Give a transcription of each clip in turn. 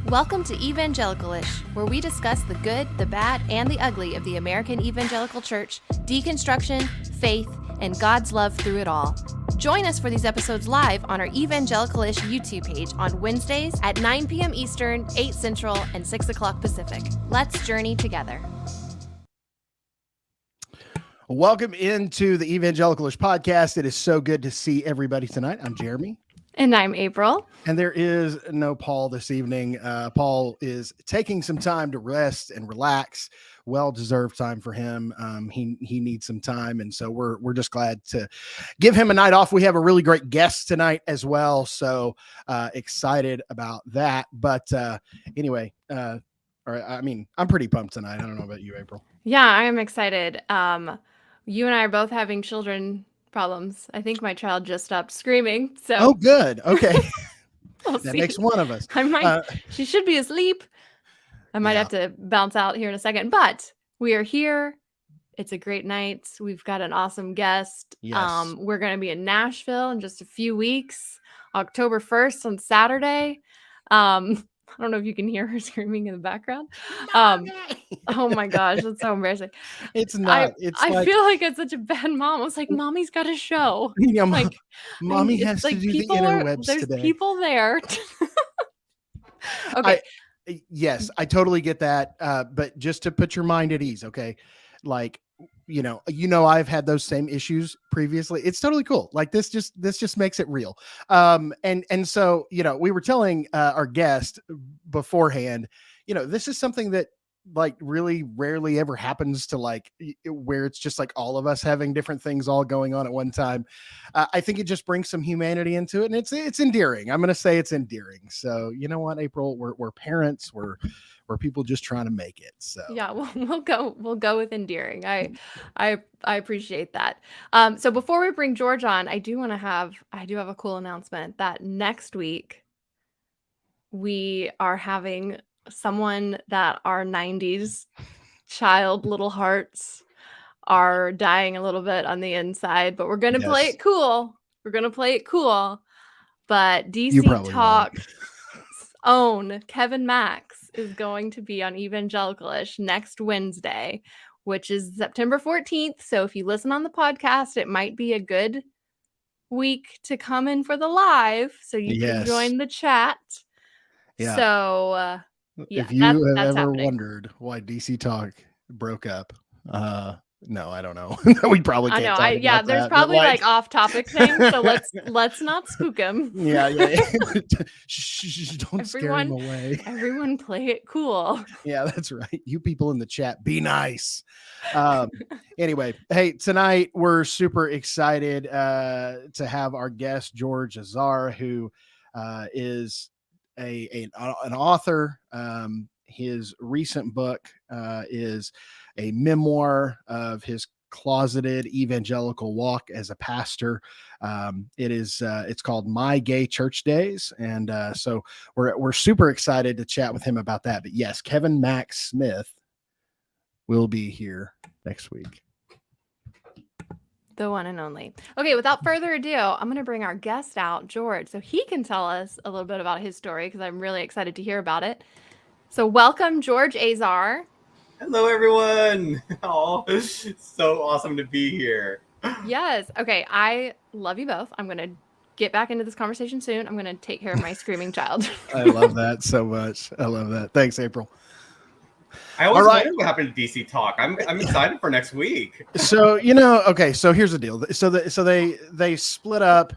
Welcome to Evangelical-ish, where we discuss the good, the bad, and the ugly of the American evangelical church, deconstruction, faith, and God's love through it all. Join us for these episodes live on our Evangelical-ish YouTube page on Wednesdays at 9 p.m. Eastern, 8 Central, and 6 o'clock Pacific. Let's journey together. Welcome into the Evangelical-ish podcast. It is so good to see everybody tonight. I'm Jeremy. And I'm April. And there is no Paul this evening. Paul is taking some time to rest and relax. Well-deserved time for him. He needs some time, and so we're just glad to give him a night off. We have a really great guest tonight as well, so excited about that. But anyway, all right. I mean, I'm pretty pumped tonight. I don't know about you, April. Yeah, I am excited. You and I are both having children problems. I think my child just stopped screaming. So oh, good. Okay. We'll That see. makes one of us. I might. She should be asleep. I might have to bounce out here in a second, but we are here. It's a great night. We've got an awesome guest. Yes. We're going to be in Nashville in just a few weeks, October 1st on Saturday. I don't know if you can hear her screaming in the background. Oh my gosh, that's so embarrassing. It's not. I feel like it's such a bad mom. I was like, Mommy's got a show. Yeah, Like, Mommy has to do the interwebs there's today. people there. Okay. Yes, I totally get that. But just to put your mind at ease, okay? Like, you know, I've had those same issues previously. It's totally cool. Like this just makes it real. And so, you know, we were telling our guest beforehand, you know, this is something that like really rarely ever happens to like where it's just like all of us having different things all going on at one time. I think it just brings some humanity into it, and it's endearing. I'm going to say it's endearing. So you know what, April, we're parents, we're people just trying to make it. So yeah, we'll go with endearing. I appreciate that. So before we bring George on, I do have a cool announcement that next week we are having someone that our 90s child little hearts are dying a little bit on the inside, but we're going to play it cool. We're going to play it cool. But DC Talk's own Kevin Max is going to be on Evangelical-ish next Wednesday, which is September 14th. So if you listen on the podcast, it might be a good week to come in for the live so you can join the chat. Yeah. So if you have ever wondered why DC Talk broke up, no, I don't know. We probably can't. I know. There's probably like off-topic things, so let's not spook him. Yeah. Shh, don't scare him away. Everyone play it cool. Yeah, that's right. You people in the chat, be nice. Anyway, hey, tonight we're super excited to have our guest George Azar, who is an author. His recent book is a memoir of his closeted evangelical walk as a pastor. It's called My Gay Church Days, and so we're super excited to chat with him about that. But yes, Kevin Max Smith will be here next week. The one and only. Okay, without further ado, I'm going to bring our guest out, George, so he can tell us a little bit about his story because I'm really excited to hear about it. So welcome, George Azar. Hello, everyone. Oh, so awesome to be here. Yes. Okay, I love you both. I'm going to get back into this conversation soon. I'm going to take care of my screaming child. I love that so much. I love that. Thanks, April. I always wondered what happened to DC Talk. I'm excited for next week. So, you know, okay, so here's the deal. So they split up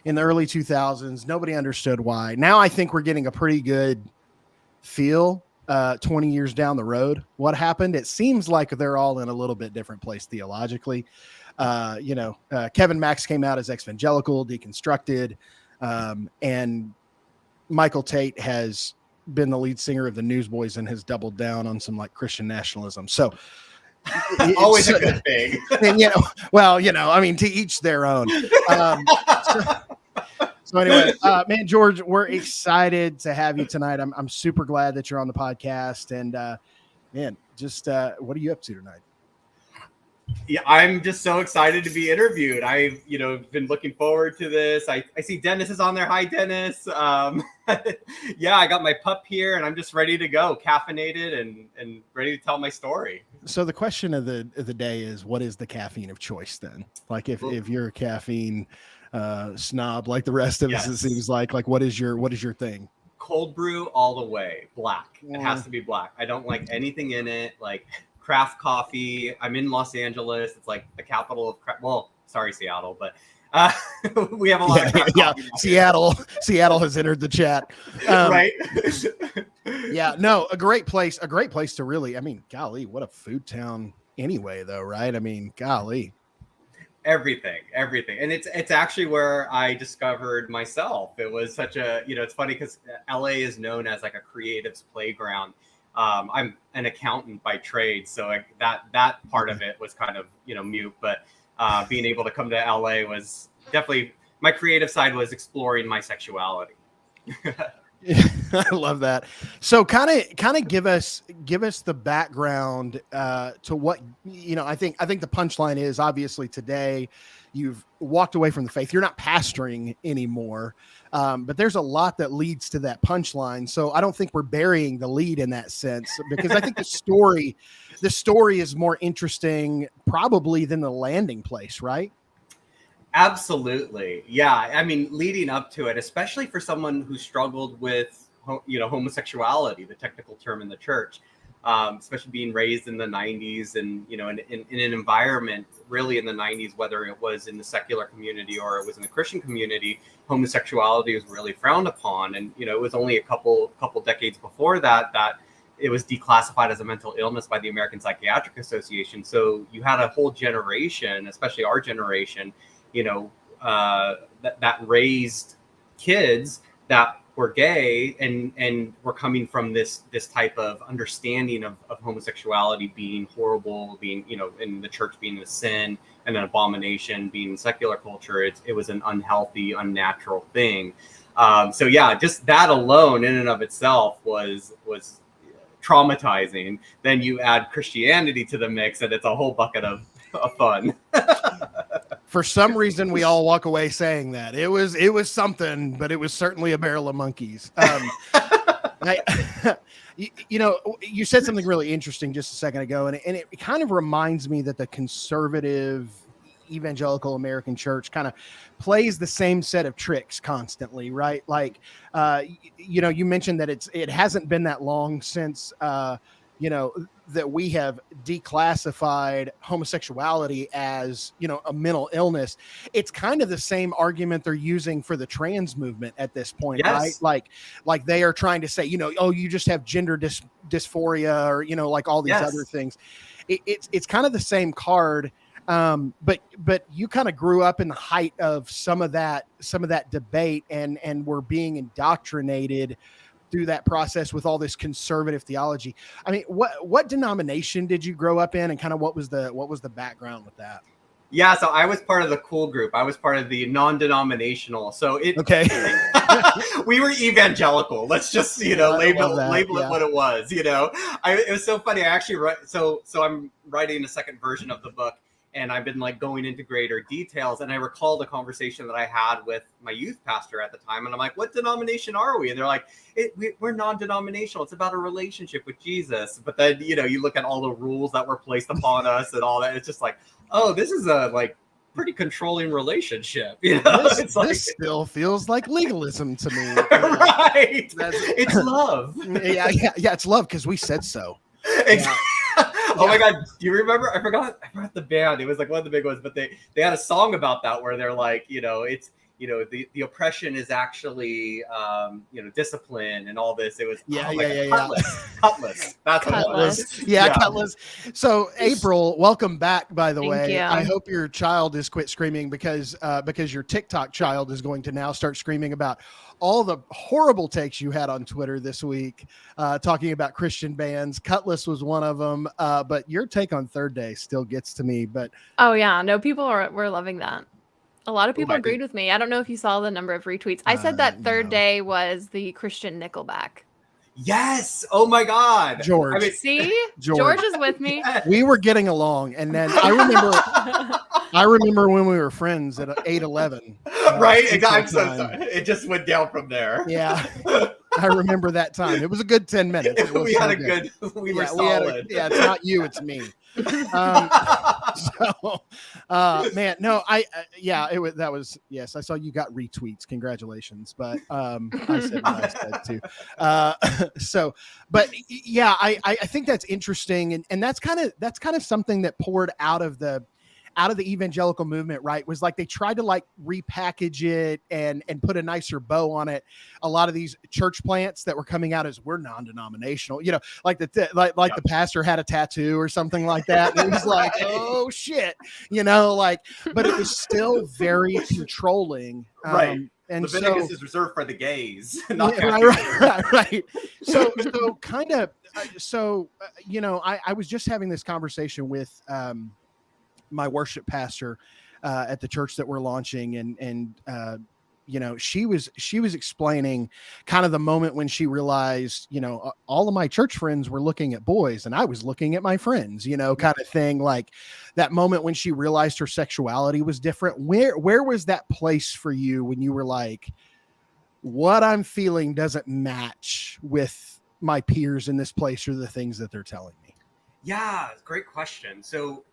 in the early 2000s. Nobody understood why. Now I think we're getting a pretty good feel 20 years down the road what happened. It seems like they're all in a little bit different place theologically. Kevin Max came out as evangelical, deconstructed, and Michael Tate has been the lead singer of the Newsboys and has doubled down on some like Christian nationalism. So always a good thing. And I mean, to each their own. So anyway, man, George, we're excited to have you tonight. I'm super glad that you're on the podcast, and man, just what are you up to tonight? Yeah, I'm just so excited to be interviewed. I've, been looking forward to this. I see Dennis is on there. Hi, Dennis. Yeah, I got my pup here, and I'm just ready to go, caffeinated and ready to tell my story. So the question of the day is, what is the caffeine of choice then? Like if you're a caffeine snob like the rest of us, it seems like what is your thing? Cold brew all the way, black. It has to be black. I don't like anything in it, like craft coffee. I'm in Los Angeles. It's like the capital of craft. Well, sorry, Seattle, but we have a lot of craft coffee. Seattle has entered the chat. Right. Yeah, no, a great place to really, I mean, golly, what a food town anyway, though, right? I mean, golly. Everything. And it's actually where I discovered myself. It was such a, it's funny because LA is known as like a creative's playground. I'm an accountant by trade, so that part of it was kind of, mute, but being able to come to LA was definitely, my creative side was exploring my sexuality. I love that. So kind of give us the background to what, I think the punchline is, obviously today you've walked away from the faith. You're not pastoring anymore. But there's a lot that leads to that punchline. So I don't think we're burying the lead in that sense, because I think the story is more interesting probably than the landing place, right? Absolutely. Yeah. I mean, leading up to it, especially for someone who struggled with, homosexuality, the technical term in the church, especially being raised in the 90s and, in an environment really in the 90s, whether it was in the secular community or it was in the Christian community, homosexuality was really frowned upon. And, it was only a couple decades before that it was declassified as a mental illness by the American Psychiatric Association. So you had a whole generation, especially our generation, that raised kids that were gay and were coming from this type of understanding of homosexuality being horrible, being, in the church being a sin and an abomination, being in secular culture, it was an unhealthy, unnatural thing. So yeah, just that alone in and of itself was traumatizing. Then you add Christianity to the mix and it's a whole bucket of fun. For some reason, we all walk away saying that it was something, but it was certainly a barrel of monkeys. You said something really interesting just a second ago, and it kind of reminds me that the conservative evangelical American church kind of plays the same set of tricks constantly, right? Like, you mentioned that it hasn't been that long since, that we have declassified homosexuality as, a mental illness. It's kind of the same argument they're using for the trans movement at this point, yes. right? Like they are trying to say, you just have gender dysphoria or, like all these other things. It's kind of the same card. But you kind of grew up in the height of some of that debate and were being indoctrinated through that process with all this conservative theology. I mean, what denomination did you grow up in, and kind of what was the background with that? Yeah, so I was part of the cool group. I was part of the non-denominational. So okay. We were evangelical. Let's just, label it what it was. It was so funny. I actually so I'm writing a second version of the book, and I've been like going into greater details. And I recall the conversation that I had with my youth pastor at the time. And I'm like, what denomination are we? And they're like, we're non-denominational. It's about a relationship with Jesus. But then, you look at all the rules that were placed upon us and all that. It's just like, oh, this is a pretty controlling relationship. This still feels like legalism to me. Right. It's love. Yeah. It's love because we said so. Exactly. Oh my God. Do you remember? I forgot the band. It was like one of the big ones, but they had a song about that where they're like, it's, the oppression is actually, discipline and all this. It was Cutlass. That's what it was. Yeah, Cutlass. So April, welcome back, by the way. You. I hope your child has quit screaming because your TikTok child is going to now start screaming about all the horrible takes you had on Twitter this week, talking about Christian bands. Cutlass was one of them, but your take on Third Day still gets to me. But oh yeah, no, people were loving that. A lot of people agreed with me. I don't know if you saw the number of retweets. I said that Third Day was the Christian Nickelback. Yes. Oh my God. George. I mean, See, George. George is with me. yes. We were getting along, and then I remember when we were friends at 8-11. Right. Central I'm so Time. sorry. It just went down from there. Yeah, I remember that time. It was a good 10 minutes. It was we so had a good. we were Yeah, solid. it's not you, it's me. So, man, no, it was, that was, yes, I saw you got retweets. Congratulations. But, I said what I said too. So, but yeah, I think that's interesting. And that's kind of something that poured out of the evangelical movement, right? Was like they tried to like repackage it and put a nicer bow on it. A lot of these church plants that were coming out as we're non-denominational, like the pastor had a tattoo or something like that. And it was like, oh shit, but it was still very controlling. Right. And Leviticus is reserved for the gays. Right. So kind of, I was just having this conversation with, my worship pastor at the church that we're launching, and she was explaining kind of the moment when she realized, all of my church friends were looking at boys and I was looking at my friends, kind of thing, like that moment when she realized her sexuality was different. Where was that place for you when you were like, what I'm feeling doesn't match with my peers in this place or the things that they're telling me? Yeah, great question. So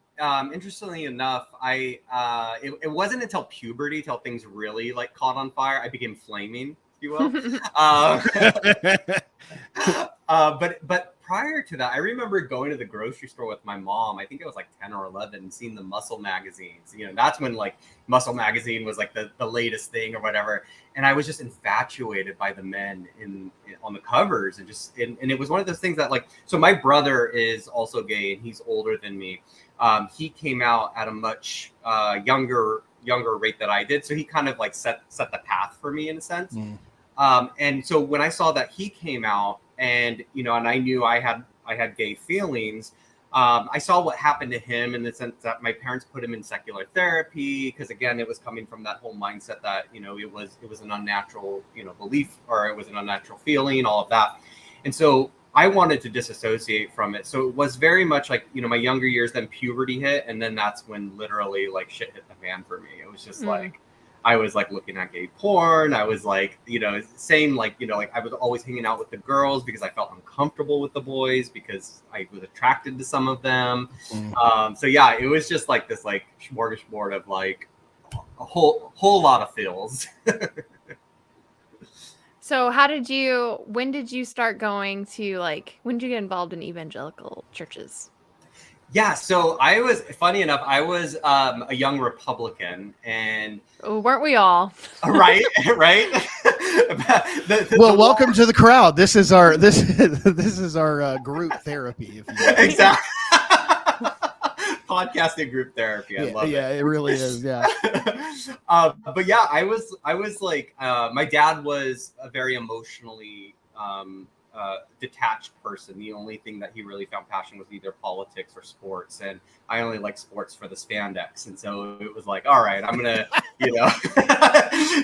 interestingly enough, it wasn't until puberty till things really like caught on fire. I became flaming, if you will. But prior to that, I remember going to the grocery store with my mom. I think it was like 10 or 11, and seeing the Muscle magazines. That's when like Muscle magazine was like the latest thing or whatever. And I was just infatuated by the men on the covers, and it was one of those things that like. So my brother is also gay, and he's older than me. He came out at a much younger rate that I did, so he kind of like set the path for me in a sense. And so when I saw that he came out, and and I knew I had gay feelings, I saw what happened to him in the sense that my parents put him in secular therapy, because again, it was coming from that whole mindset that it was an unnatural belief, or it was an unnatural feeling, all of that. And so I wanted to disassociate from it. So it was very much like, my younger years, then puberty hit. And then that's when literally like shit hit the fan for me. It was just like, I was like looking at gay porn. I was like, same, like, like I was always hanging out with the girls because I felt uncomfortable with the boys because I was attracted to some of them. So yeah, it was just like this like smorgasbord of like a whole lot of feels. So when did you start going to when did you get involved in evangelical churches? Yeah, so funny enough, I was a young Republican, and weren't we all? Right. Welcome to the crowd. This is our group therapy, if you will. Exactly. Podcasting group therapy. I love it. Yeah, it really is. Yeah. But yeah, I was like, my dad was a very emotionally detached person. The only thing that he really found passion was either politics or sports, and I only like sports for the spandex. And so it was like, all right, I'm gonna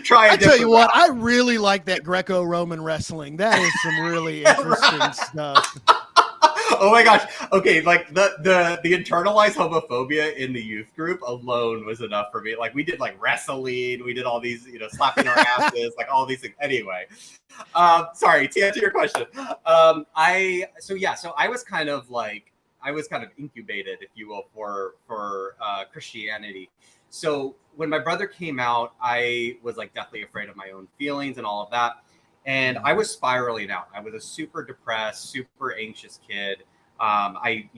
try. I tell you what, I really like that Greco-Roman wrestling. That is some really interesting stuff. Oh my gosh. Okay, like the internalized homophobia in the youth group alone was enough for me. Like we did like wrestling, we did all these, slapping our asses, like all these things. Anyway, sorry, to answer your question. So I was kind of incubated, if you will, for Christianity. So when my brother came out, I was like deathly afraid of my own feelings and all of that. And I was spiraling out. I was a super depressed, super anxious kid. I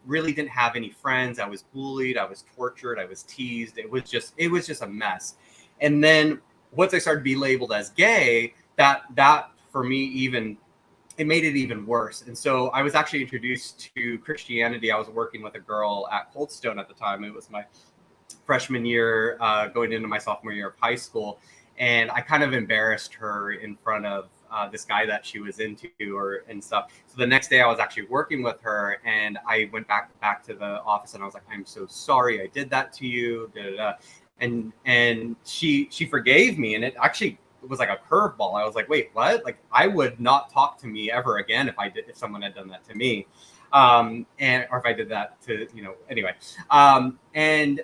really didn't have any friends. I was bullied. I was tortured. I was teased. It was just a mess. And then once I started to be labeled as gay, that for me it made it even worse. And so I was actually introduced to Christianity. I was working with a girl at Coldstone at the time. It was my freshman year, going into my sophomore year of high school. And I kind of embarrassed her in front of this guy that she was into and stuff. So the next day I was actually working with her, and I went back to the office, and I was like, I'm so sorry I did that to you. And she forgave me. And it actually was like a curveball. I was like, wait, what? Like, I would not talk to me ever again if someone had done that to me, or if I did that to, anyway. And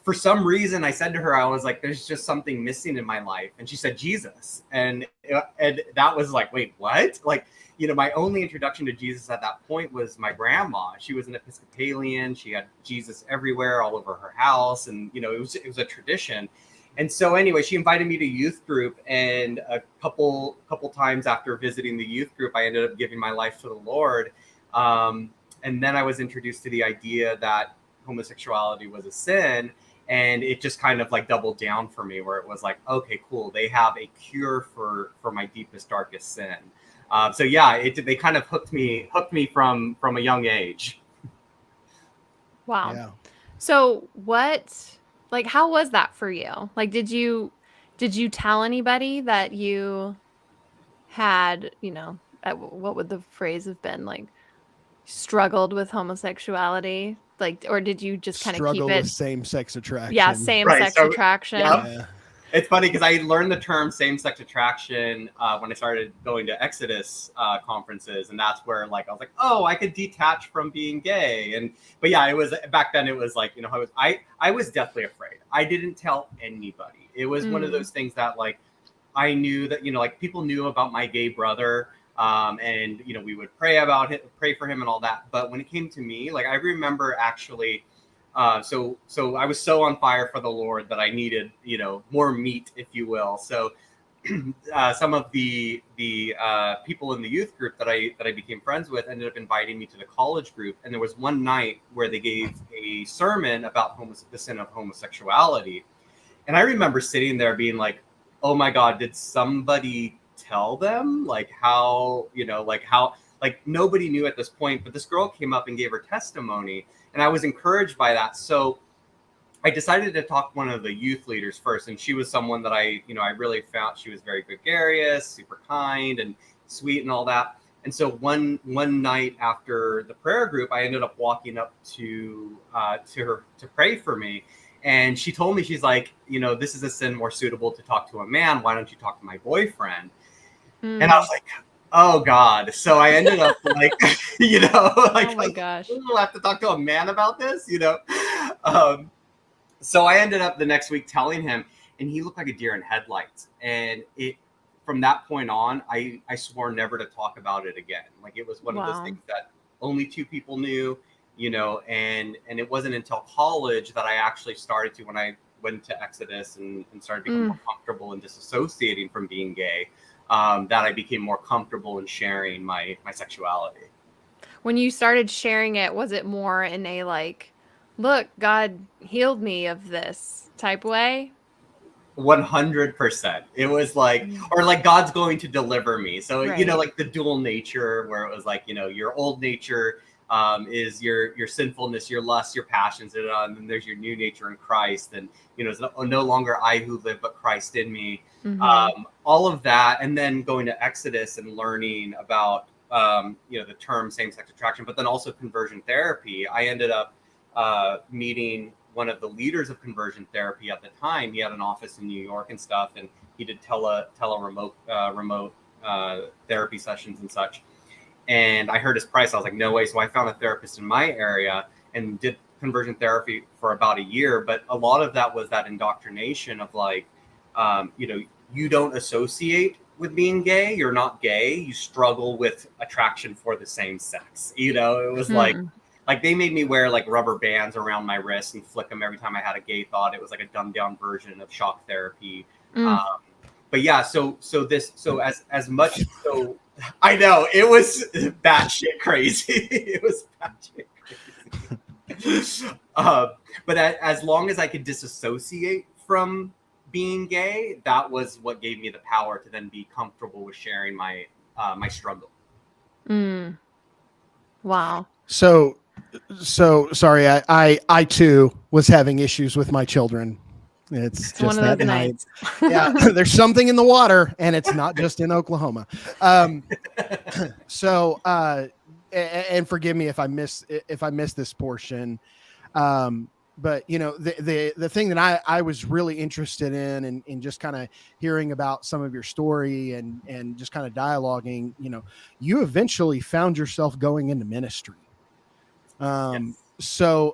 for some reason, I said to her, I was like, there's just something missing in my life. And she said, Jesus. And that was like, wait, what? Like, my only introduction to Jesus at that point was my grandma. She was an Episcopalian. She had Jesus everywhere, all over her house. And, it was a tradition. And so anyway, she invited me to youth group. And a couple times after visiting the youth group, I ended up giving my life to the Lord. And then I was introduced to the idea that homosexuality was a sin. And it just kind of like doubled down for me, where it was like, okay, cool. They have a cure for my deepest, darkest sin. So yeah, they kind of hooked me from a young age. Wow. Yeah. So how was that for you? Like, did you tell anybody that you had, what would the phrase have been, like, struggled with homosexuality? Like, or did you just kind of keep Struggle it? with same-sex attraction. Yeah, same-sex attraction. Yep. Yeah. It's funny because I learned the term same-sex attraction when I started going to Exodus conferences, and that's where like I was like, oh, I could detach from being gay. But yeah, it was back then. It was like, I was deathly afraid. I didn't tell anybody. It was one of those things that like I knew that like people knew about my gay brother, and we would pray for him and all that. But when it came to me, like I remember actually. So I was so on fire for the Lord that I needed, more meat, if you will. So some of the people in the youth group that I became friends with ended up inviting me to the college group. And there was one night where they gave a sermon about the sin of homosexuality. And I remember sitting there being like, oh my God, did somebody tell them? Like how, like nobody knew at this point, but this girl came up and gave her testimony. And I was encouraged by that. So I decided to talk to one of the youth leaders first. And she was someone that I really found she was very gregarious, super kind and sweet and all that. And so one night after the prayer group, I ended up walking up to her to pray for me. And she told me, she's like, this is a sin more suitable to talk to a man. Why don't you talk to my boyfriend? And I was like, oh God. So I ended up like, like, oh my gosh, I have to talk to a man about this, So I ended up the next week telling him, and he looked like a deer in headlights. And from that point on, I swore never to talk about it again. Like it was one of those things that only two people knew, and it wasn't until college that I actually started to, when I went to Exodus and started becoming more comfortable and disassociating from being gay, that I became more comfortable in sharing my sexuality. When you started sharing it, was it more in a like, look, God healed me of this type way? 100%. It was like, or like God's going to deliver me. So, Right. Like the dual nature, where it was like, your old nature is your sinfulness, your lust, your passions, and then there's your new nature in Christ. And, it's no longer I who live, but Christ in me. All of that. And then going to Exodus and learning about, the term same-sex attraction, but then also conversion therapy. I ended up meeting one of the leaders of conversion therapy at the time. He had an office in New York and stuff, and he did remote therapy sessions and such. And I heard his price. I was like, no way. So I found a therapist in my area and did conversion therapy for about a year. But a lot of that was that indoctrination of like, you don't associate with being gay. You're not gay. You struggle with attraction for the same sex. It was like they made me wear like rubber bands around my wrists and flick them every time I had a gay thought. It was like a dumbed down version of shock therapy. But yeah, so as much, so I know it was batshit crazy. It was batshit crazy. But as long as I could disassociate from being gay, that was what gave me the power to then be comfortable with sharing my struggle. Wow. So sorry, I too was having issues with my children. It's just one of that those night. nights. Yeah, there's something in the water, and it's not just in Oklahoma. And forgive me if I miss this portion. but you know, the thing that I was really interested in and just kind of hearing about some of your story and just kind of dialoguing, you know, you eventually found yourself going into ministry. Yes. So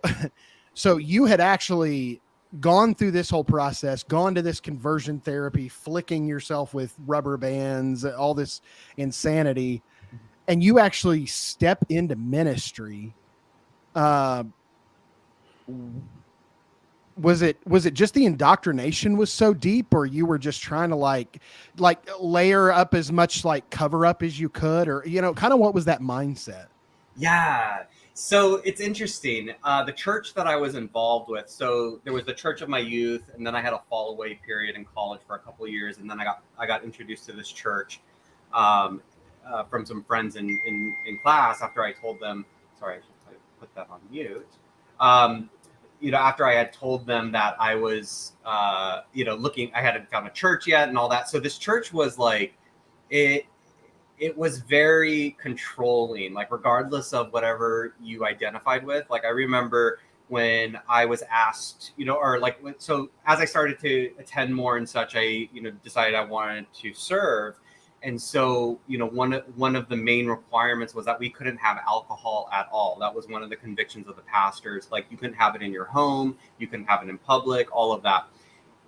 so you had actually gone through this whole process, gone to this conversion therapy, flicking yourself with rubber bands, all this insanity, and you actually step into ministry. Uh, was it just the indoctrination was so deep, or you were just trying to like layer up as much like cover up as you could, or you know, kind of what was that mindset? Yeah. So it's interesting. The church that I was involved with, so there was the church of my youth, and then I had a fall away period in college for a couple of years, and then I got introduced to this church um, from some friends in class after I told them. Sorry, I should put that on mute. Um, you know, after I had told them that I was, you know, looking, I hadn't found a church yet and all that. So this church was like, it was very controlling, like regardless of whatever you identified with. Like I remember when I was asked, you know, or like, so as I started to attend more and such, I, you know, decided I wanted to serve. And so, you know, one of the main requirements was that we couldn't have alcohol at all. That was one of the convictions of the pastors. Like you couldn't have it in your home, you couldn't have it in public, all of that.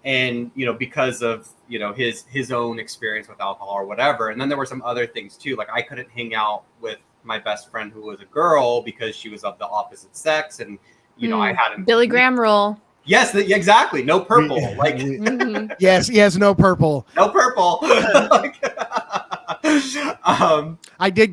And you know, because of, you know, his own experience with alcohol or whatever. And then there were some other things too, like I couldn't hang out with my best friend who was a girl because she was of the opposite sex, and you know, I hadn't. Billy Graham rule. Yes, exactly. No purple. Like Yes, no purple. no purple. Like, I did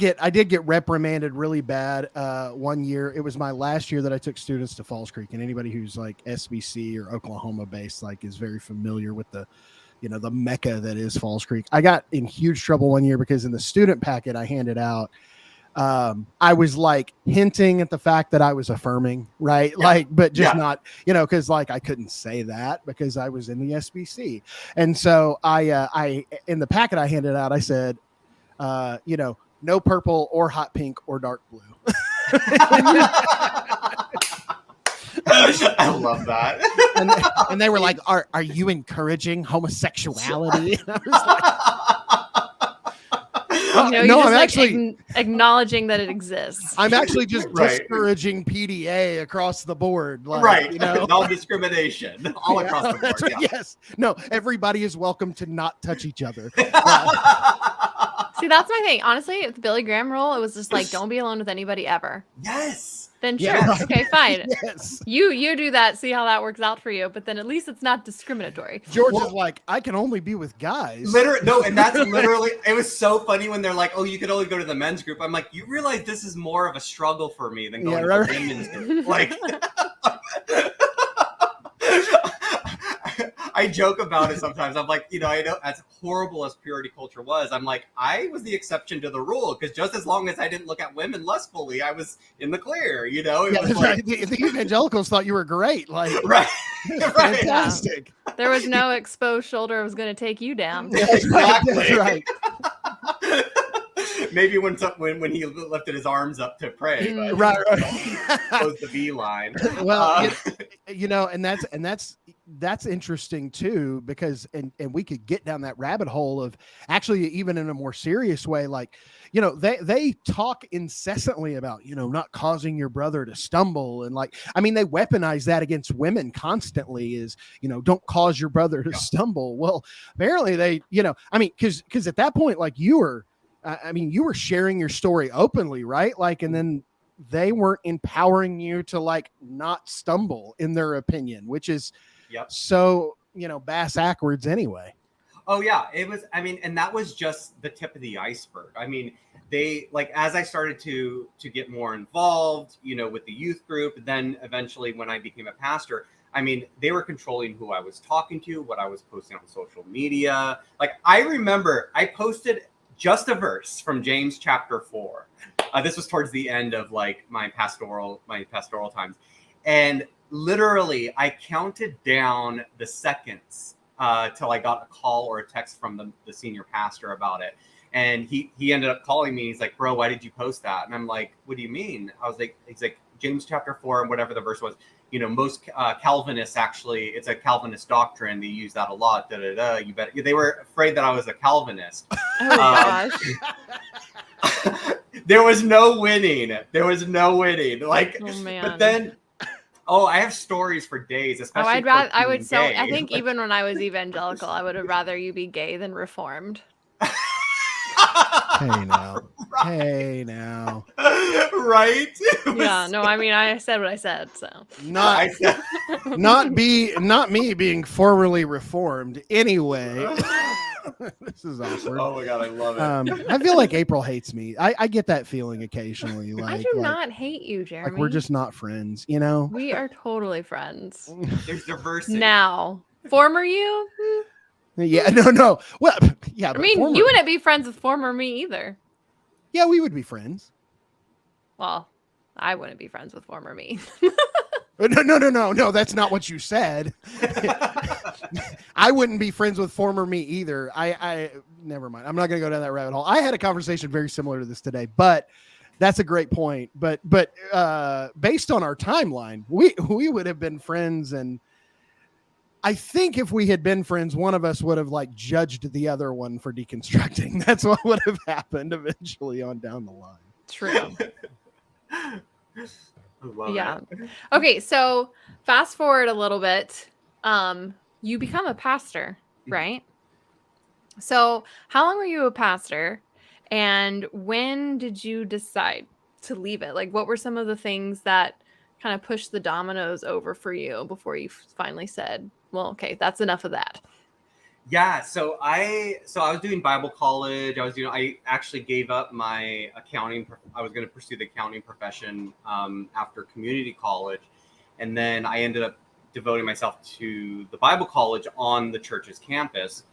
get reprimanded really bad one year. It was my last year that I took students to Falls Creek, and anybody who's like SBC or Oklahoma based like is very familiar with the, you know, the mecca that is Falls Creek. I got in huge trouble one year because in the student packet I handed out, I was like hinting at the fact that I was affirming, right? Yeah. Like, but just not, you know, cause like I couldn't say that because I was in the SBC. And so I in the packet I handed out, I said, you know, no purple or hot pink or dark blue. I love that. And they were like, are you encouraging homosexuality? And I was like, no, I'm actually acknowledging that it exists. I'm actually just discouraging PDA across the board. Like, right. You know? Non-discrimination all across the board. Yes. No, everybody is welcome to not touch each other. See, that's my thing. Honestly, with the Billy Graham rule, it was just like, don't be alone with anybody ever. Yes. Then sure. Yes. Okay, fine. Yes. You do that, see how that works out for you, but then at least it's not discriminatory. George is like, I can only be with guys. Literally, no, and that's literally, it was so funny when they're like, oh, you could only go to the men's group. I'm like, you realize this is more of a struggle for me than going to the women's group. Like, I joke about it sometimes. I'm like, you know, I know as horrible as purity culture was, I'm like, I was the exception to the rule because just as long as I didn't look at women lustfully, I was in the clear, you know? It was like, right. The evangelicals thought you were great. Like, right. Fantastic. Yeah. There was no exposed shoulder was going to take you down. Exactly. That's right. Maybe when he lifted his arms up to pray, but right. close the V line. Well, you know, and that's interesting too, because and we could get down that rabbit hole of actually even in a more serious way, like, you know, they talk incessantly about, you know, not causing your brother to stumble, and like, I mean, they weaponize that against women constantly, is, you know, don't cause your brother to stumble. Well, apparently they, you know, I mean, because at that point, like you were sharing your story openly, right? Like, and then they weren't empowering you to like not stumble in their opinion, which is so, you know, bass backwards anyway. Oh yeah, it was, I mean, and that was just the tip of the iceberg. I mean, they, like, as I started to get more involved, you know, with the youth group, then eventually when I became a pastor, I mean, they were controlling who I was talking to, what I was posting on social media. Like, I remember I posted just a verse from James chapter 4. This was towards the end of like my pastoral times. And literally I counted down the seconds till I got a call or a text from the senior pastor about it. And he ended up calling me. He's like, bro, why did you post that? And I'm like, what do you mean? I was like, he's like, James chapter 4 and whatever the verse was, most Calvinists actually, it's a Calvinist doctrine. They use that a lot. You bet. They were afraid that I was a Calvinist. Oh gosh. There was no winning. Like, Oh man. but then, I have stories for days, especially. I think even when I was evangelical, I would have rather you be gay than reformed. Hey now. Right. Hey now. Right? Yeah, no, I mean, I said what I said, so. Not me being formerly reformed anyway. This is awkward. Oh my God, I love it. I feel like April hates me. I get that feeling occasionally. Like, I do not hate you, Jeremy. Like we're just not friends, you know? We are totally friends. There's diversity. Now, former you? Yeah, no. Well, yeah. I mean, you wouldn't be friends with former me either. Yeah, we would be friends. Well, I wouldn't be friends with former me. No, that's not what you said. I wouldn't be friends with former me either. I never mind. I'm not going to go down that rabbit hole. I had a conversation very similar to this today, but that's a great point. But based on our timeline, we would have been friends, and I think if we had been friends, one of us would have like judged the other one for deconstructing. That's what would have happened eventually on down the line. True. Yeah. Okay, so fast forward a little bit. You become a pastor, right? So how long were you a pastor, and when did you decide to leave it? Like, what were some of the things that kind of pushed the dominoes over for you before you finally said, well, okay, that's enough of that? Yeah, so I was doing Bible college. I actually gave up my accounting. I was going to pursue the accounting profession after community college, and then I ended up devoting myself to the Bible college on the church's campus,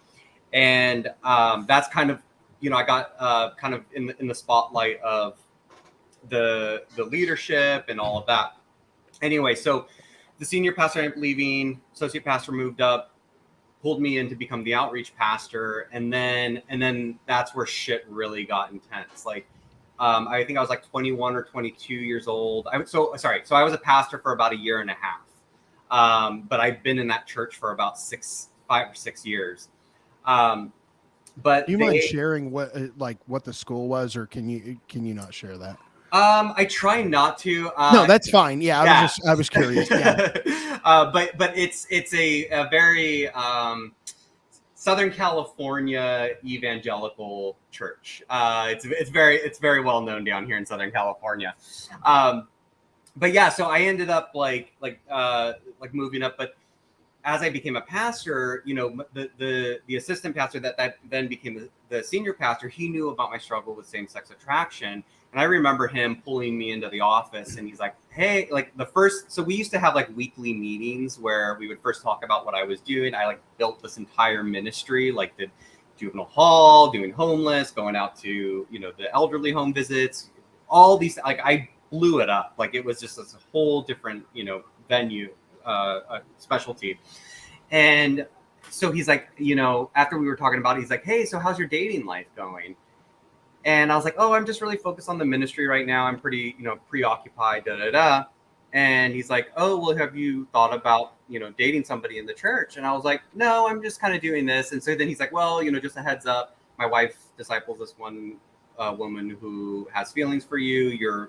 and that's kind of, I got kind of in the spotlight of the leadership and all of that. Anyway, so the senior pastor ended up leaving, associate pastor moved up, pulled me in to become the outreach pastor, and then that's where shit really got intense. Like, I think I was like 21 or 22 years old. So I was a pastor for about a year and a half, but I've been in that church for about 5 or 6 years. But do you mind sharing what the school was, or can you not share that? I try not to. No, that's fine. Yeah, I was curious. Yeah. But it's a very Southern California evangelical church. It's very well known down here in Southern California. But yeah, so I ended up like moving up. But as I became a pastor, the assistant pastor that then became the senior pastor, he knew about my struggle with same-sex attraction. And I remember him pulling me into the office, and he's like, hey, so we used to have like weekly meetings where we would first talk about what I was doing. I built this entire ministry, did juvenile hall, doing homeless, going out to, the elderly home visits, all these, I blew it up. It was just this whole different, venue, specialty. And so he's like, after we were talking about it, he's like, hey, so how's your dating life going? And I was like, oh, I'm just really focused on the ministry right now. I'm pretty, preoccupied, And he's like, oh, well, have you thought about, dating somebody in the church? And I was like, no, I'm just kind of doing this. And so then he's like, well, just a heads up. My wife disciples this one woman who has feelings for you.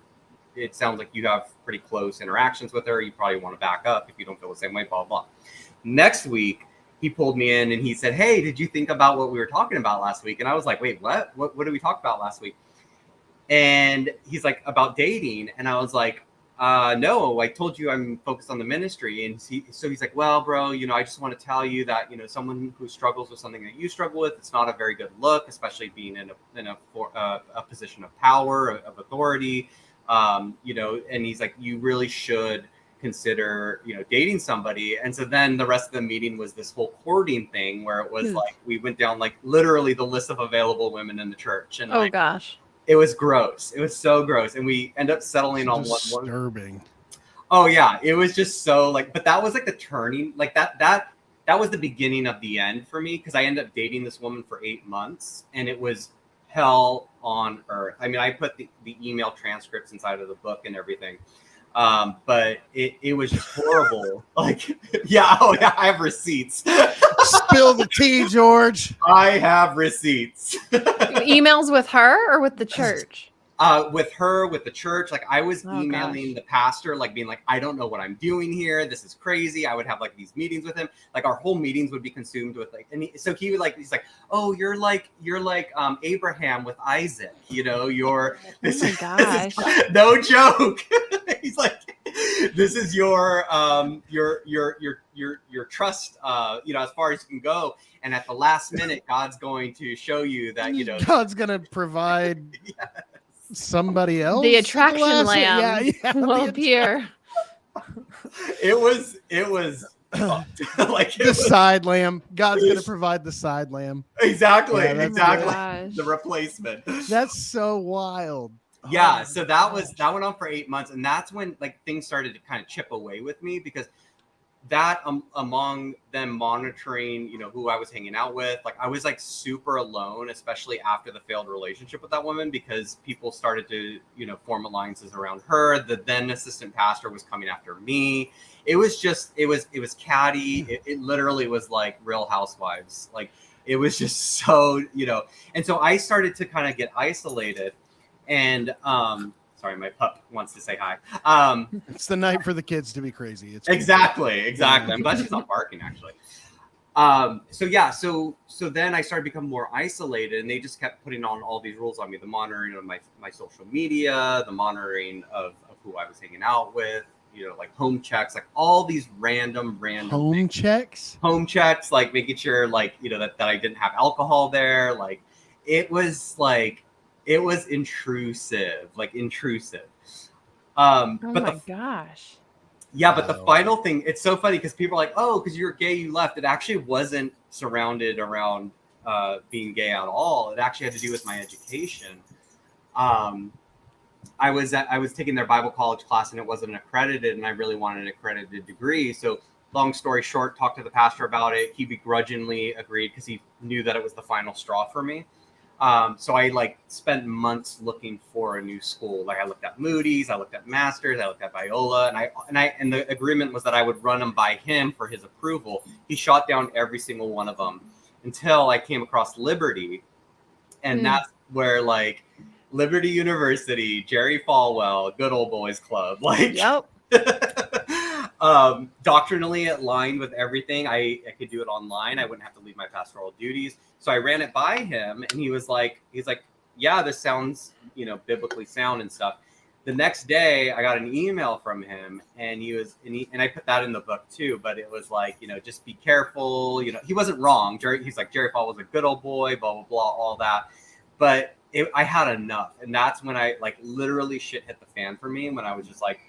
It sounds like you have pretty close interactions with her. You probably want to back up if you don't feel the same way, blah, blah. Next week, he pulled me in and he said, hey, did you think about what we were talking about last week? And I was like, wait, what did we talk about last week? And he's like, about dating. And I was like, no, I told you I'm focused on the ministry. And so he's like, well, bro, I just want to tell you that, someone who struggles with something that you struggle with, it's not a very good look, especially being in a position of power, of authority, and he's like, you really should consider, dating somebody. And so then the rest of the meeting was this whole courting thing where it was we went down literally the list of available women in the church. And gosh, it was gross. It was so gross. And we end up settling on one. Disturbing. Oh yeah. It was just so but that was the turning, that was the beginning of the end for me. Cause I ended up dating this woman for 8 months and it was hell on earth. I mean, I put the email transcripts inside of the book and everything. But it was just horrible. Like, yeah, I have receipts. Spill the tea, George. I have receipts. Emails with her or with the church? With her, with the church, like I was Oh, emailing gosh. the pastor, like being like, I don't know what I'm doing here. This is crazy. I would have like these meetings with him. Like our whole meetings would be consumed with like, and so he would like, he's like, oh, you're like Abraham with Isaac. You know, you're. This, Oh my gosh. this is no joke. He's like, this is your trust. You know, as far as you can go. And at the last minute, God's going to show you that you know God's gonna provide. Yes. Somebody else. The attraction Yeah, lamb will appear. It was like the side lamb. God's gonna provide the side lamb. Exactly, Yeah, exactly. The replacement. That's so wild. Yeah, so that went on for 8 months, and that's when like things started to kind of chip away with me because that among them monitoring, you know, who I was hanging out with, like I was like super alone, especially after the failed relationship with that woman, because people started to, you know, form alliances around her. The then assistant pastor was coming after me. It was just, it was catty. It literally was like Real Housewives. Like it was just so, you know, and so I started to kind of get isolated and, sorry, my pup wants to say hi. It's the night for the kids to be crazy. It's exactly. I'm glad she's not barking, actually. So then I started becoming more isolated, and they just kept putting on all these rules on me: the monitoring of my social media, the monitoring of who I was hanging out with, you know, like home checks, like all these random home checks, like making sure, like, you know, that I didn't have alcohol there. Like it was intrusive. Oh but my gosh. Yeah, but the final thing, it's so funny because people are like, oh, because you're gay, you left. It actually wasn't surrounded around being gay at all. It actually had to do with my education. I was taking their Bible college class and it wasn't accredited, and I really wanted an accredited degree. So long story short, talked to the pastor about it. He begrudgingly agreed because he knew that it was the final straw for me. So I like spent months looking for a new school. Like I looked at Moody's, I looked at Masters, I looked at Biola, and the agreement was that I would run them by him for his approval. He shot down every single one of them until I came across Liberty, and that's where like Liberty University, Jerry Falwell, good old boys club, like. Yep. Doctrinally it aligned with everything. I could do it online. I wouldn't have to leave my pastoral duties. So I ran it by him, and he's like, yeah, this sounds, you know, biblically sound and stuff. The next day I got an email from him, and I put that in the book too, but it was like, you know, just be careful. You know, he wasn't wrong. He's like, Jerry Falwell was a good old boy, blah, blah, blah, all that. But I had enough. And that's when I like literally shit hit the fan for me, when I was just like,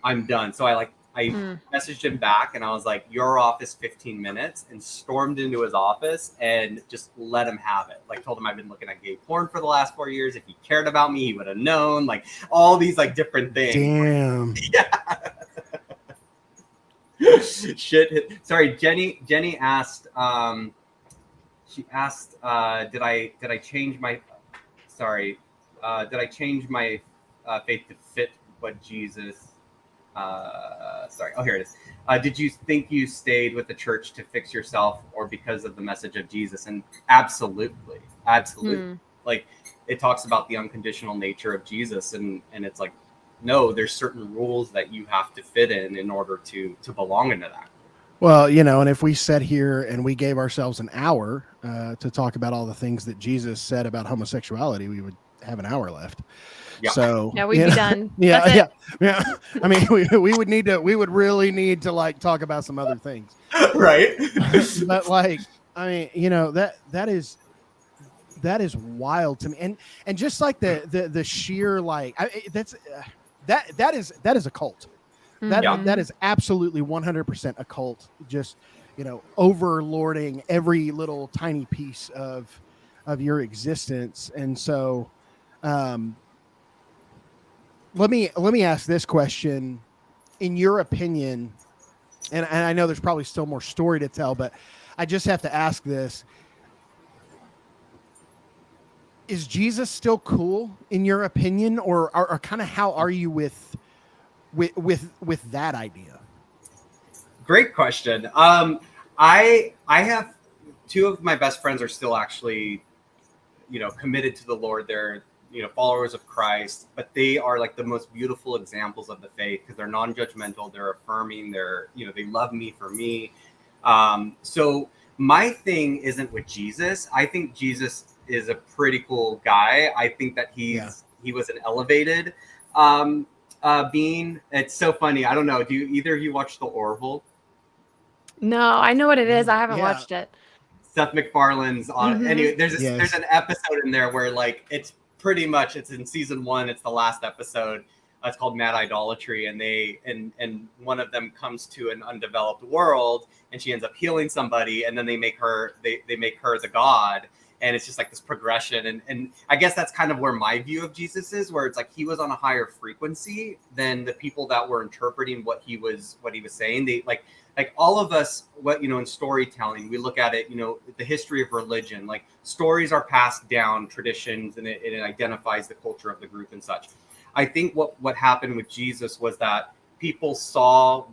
I'm done. So I messaged him back, and I was like, your office 15 minutes, and stormed into his office and just let him have it. Like told him I've been looking at gay porn for the last 4 years. If he cared about me, he would have known, like all these like different things. Damn. Yeah. Shit. Sorry. Jenny asked, did I change my, did I change my faith to fit what Jesus, here it is. Did you think you stayed with the church to fix yourself, or because of the message of Jesus? And absolutely. Like it talks about the unconditional nature of Jesus, and it's like, no, there's certain rules that you have to fit in order to belong into that. Well, you know, and if we sat here and we gave ourselves an hour to talk about all the things that Jesus said about homosexuality, we would have an hour left. Yeah. So yeah, we'd be done. Yeah. I mean, we would really need to like talk about some other things, right? But like, I mean, you know, that is wild to me, and just like the sheer like, that is a cult. That is absolutely 100% a cult. Just, you know, overlording every little tiny piece of your existence, and so. Let me ask this question. In your opinion, and I know there's probably still more story to tell, but I just have to ask this. Is Jesus still cool in your opinion, or kind of how are you with with that idea? Great question. I have two of my best friends are still actually, committed to the Lord. They're, followers of Christ, but they are like the most beautiful examples of the faith because they're non-judgmental, they're affirming, they love me for me. So my thing isn't with Jesus. I think Jesus is a pretty cool guy. I think that he was an elevated being. It's so funny. I don't know. Do either of you watch The Orville? No, I know what it is. I haven't watched it. Seth MacFarlane's on. Anyway, there's Yes. an episode in there where like it's pretty much it's in season 1. It's the last episode. It's called Mad Idolatry, and and one of them comes to an undeveloped world, and she ends up healing somebody, and then they make her the god, and it's just like this progression, and I guess that's kind of where my view of Jesus is, where it's like he was on a higher frequency than the people that were interpreting what he was saying. They like all of us, in storytelling, we look at it, the history of religion, like stories are passed down, traditions, and it identifies the culture of the group and such. I think what happened with Jesus was that people saw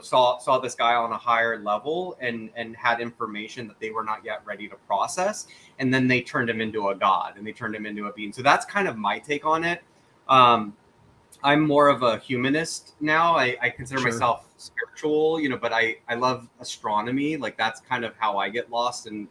saw this guy on a higher level and had information that they were not yet ready to process. And then they turned him into a god, and they turned him into a being. So that's kind of my take on it. I'm more of a humanist now. I consider myself spiritual, but I love astronomy. Like that's kind of how I get lost in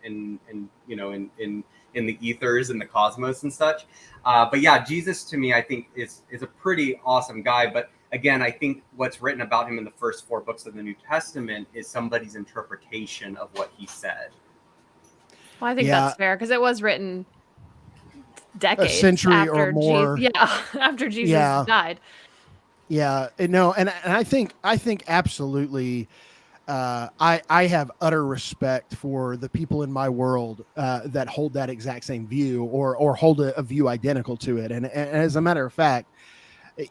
the ethers and the cosmos and such. But yeah, Jesus to me, I think is a pretty awesome guy. But again, I think what's written about him in the first 4 books of the New Testament is somebody's interpretation of what he said. Well, I think that's fair because it was written decades, a century after or more. After Jesus died. Yeah, no, and I think absolutely. I have utter respect for the people in my world that hold that exact same view or hold a view identical to it. And as a matter of fact,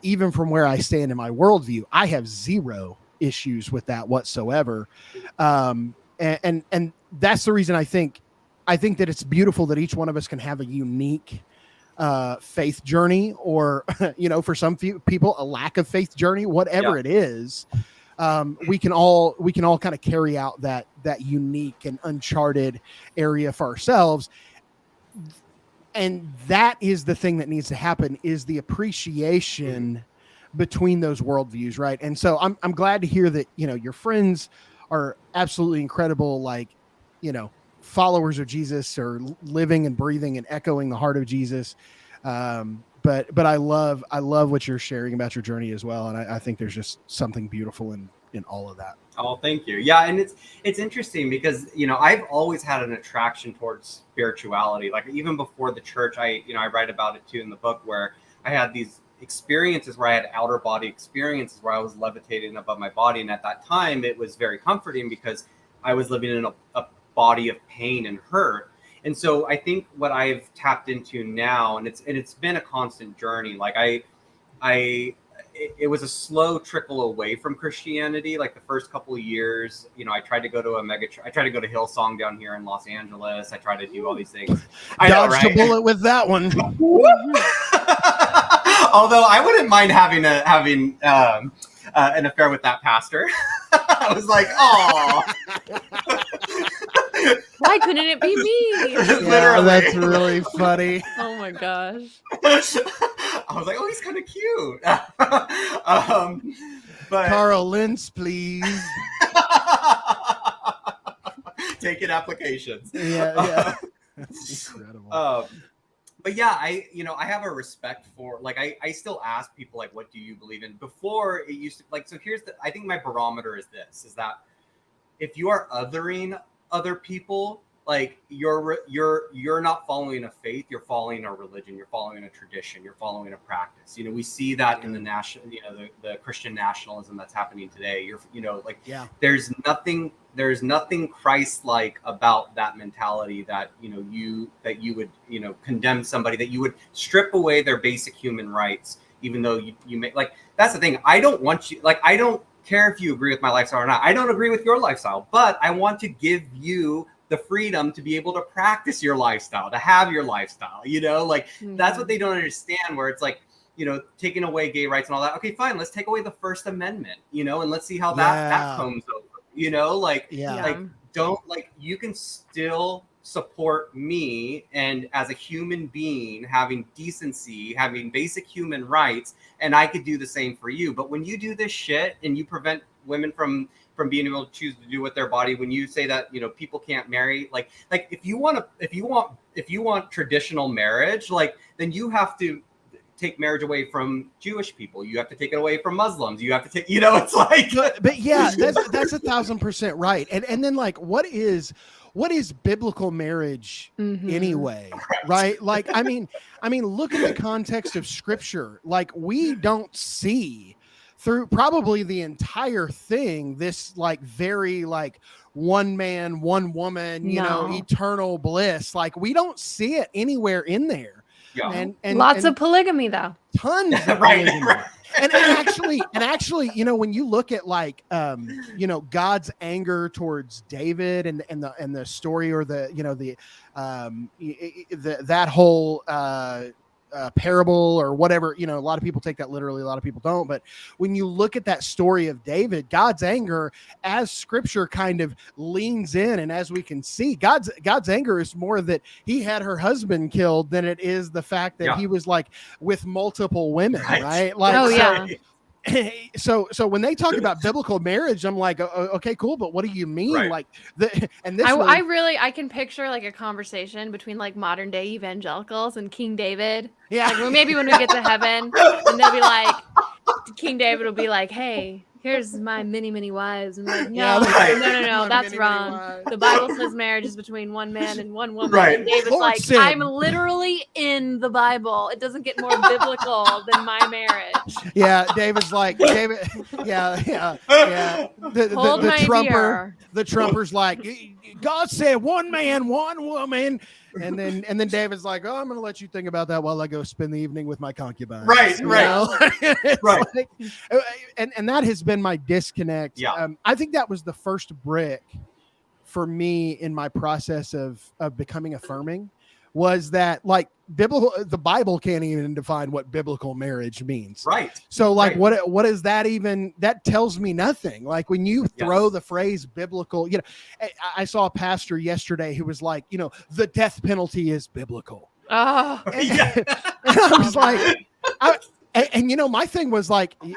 even from where I stand in my worldview, I have zero issues with that whatsoever. And that's the reason I think that it's beautiful that each one of us can have a unique faith journey, or for some people a lack of faith journey, whatever it is. We can all kind of carry out that unique and uncharted area for ourselves. And that is the thing that needs to happen, is the appreciation between those worldviews. Right. And so I'm glad to hear that, your friends are absolutely incredible, like, followers of Jesus, or living and breathing and echoing the heart of Jesus. But I love what you're sharing about your journey as well. And I think there's just something beautiful in all of that. Oh, thank you. Yeah. And it's interesting because, I've always had an attraction towards spirituality. Like even before the church, I write about it too in the book, where I had these experiences where I had outer body experiences where I was levitating above my body. And at that time it was very comforting because I was living in a body of pain and hurt. And so I think what I've tapped into now, and it's been a constant journey. Like it was a slow trickle away from Christianity. Like the first couple of years, I tried to go to I tried to go to Hillsong down here in Los Angeles. I tried to do all these things. I dodged a bullet with that one. Although I wouldn't mind having an affair with that pastor. I was like, oh. Why couldn't it be me? Literally. That's really funny. Oh my gosh. I was like, oh, he's kind of cute. But Carl Lentz, please. Taking applications. Yeah. That's incredible. But yeah, I have a respect for, like, I still ask people, like, what do you believe in? Before it used to, like, so I think my barometer is that if you are othering other people, like you're not following a faith, you're following a religion, you're following a tradition, you're following a practice. We see that in the national, the Christian nationalism that's happening today. There's nothing Christ-like about that mentality that you would condemn somebody, that you would strip away their basic human rights, even though you may, like, that's the thing. I don't want you, like, I don't care if you agree with my lifestyle or not. I don't agree with your lifestyle, but I want to give you the freedom to be able to practice your lifestyle, to have your lifestyle, That's what they don't understand, where it's like, taking away gay rights and all that. Okay, fine. Let's take away the First Amendment, and let's see how that comes over, like don't you can still support me and as a human being having decency, having basic human rights, and I could do the same for you. But when you do this shit and you prevent women from being able to choose to do with their body, when you say that people can't marry, like if you want traditional marriage, then you have to take marriage away from Jewish people. You have to take it away from Muslims. You have to take, it's like, but yeah, that's 1,000% right. And then what is biblical marriage anyway? Right. I mean, look at the context of scripture. We don't see through probably the entire thing, this very one man, one woman, eternal bliss. We don't see it anywhere in there. Yeah. And lots of polygamy though. Tons of polygamy. And actually, when you look at God's anger towards David and the story, or that whole parable or whatever, a lot of people take that literally, a lot of people don't. But when you look at that story of David, God's anger, as scripture kind of leans in, and as we can see, God's anger is more that he had her husband killed than it is the fact that he was with multiple women, right? So when they talk about biblical marriage, I'm like, okay, cool, but what do you mean? Right. I can picture a conversation between modern day evangelicals and King David. Yeah. Maybe when we get to heaven, and they'll be King David will be hey, here's my many, many wives. And no, that's wrong. Wives. The Bible says marriage is between one man and one woman. Right. And David's Lord said. I'm literally in the Bible. It doesn't get more biblical than my marriage. Yeah, David's David. Yeah. The trumper's God said one man, one woman. And then David's oh, I'm going to let you think about that while I go spend the evening with my concubines. Right. Right. And that has been my disconnect. Yeah. I think that was the first brick for me in my process of becoming affirming, was that the Bible can't even define what biblical marriage means. Right. So what is that even? That tells me nothing. When you throw the phrase biblical, I saw a pastor yesterday who was the death penalty is biblical. Oh, And I was my thing was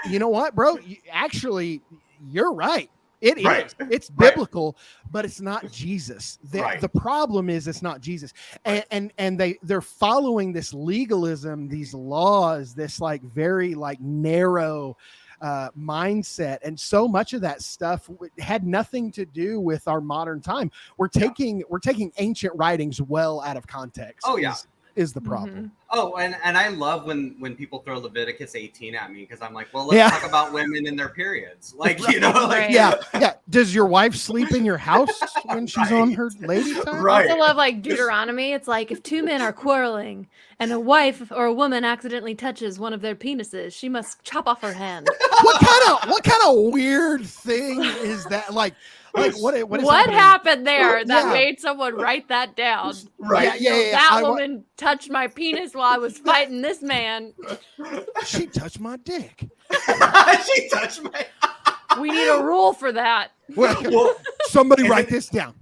you know what, bro? Actually, you're right. It is. It's biblical, but it's not Jesus. The problem is it's not Jesus. And they're following this legalism, these laws, this very narrow mindset. And so much of that stuff had nothing to do with our modern time. We're taking ancient writings well out of context. Oh, yeah. Is the problem. Oh, and I love when people throw Leviticus 18 at me, because I'm well, let's talk about women and their periods. Yeah. Does your wife sleep in your house when she's on her lady time? Right. I also love Deuteronomy. It's if two men are quarreling and a wife or a woman accidentally touches one of their penises, she must chop off her hand. What kind of weird thing is that? What happened there that made someone write that down? Right. That woman touched my penis while I was fighting this man. She touched my dick. She touched my. We need a rule for that. Well, somebody write this down.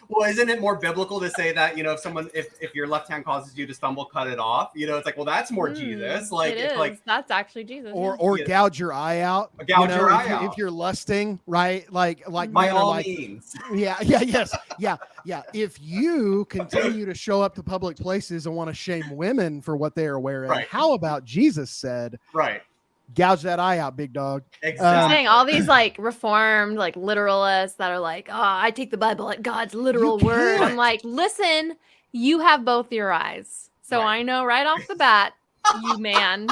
Well, isn't it more biblical to say that, if your left hand causes you to stumble, cut it off? It's well, that's more Jesus. That's actually Jesus. Or gouge your eye out. Gouge your eye out. If you're lusting, right? By all means. Yeah. If you continue to show up to public places and want to shame women for what they are wearing, how about Jesus said, right? Gouge that eye out, big dog. Exactly. Saying all these reformed literalists that are oh, I take the Bible at God's literal word. I'm listen, you have both your eyes, so I know right off the bat, you man,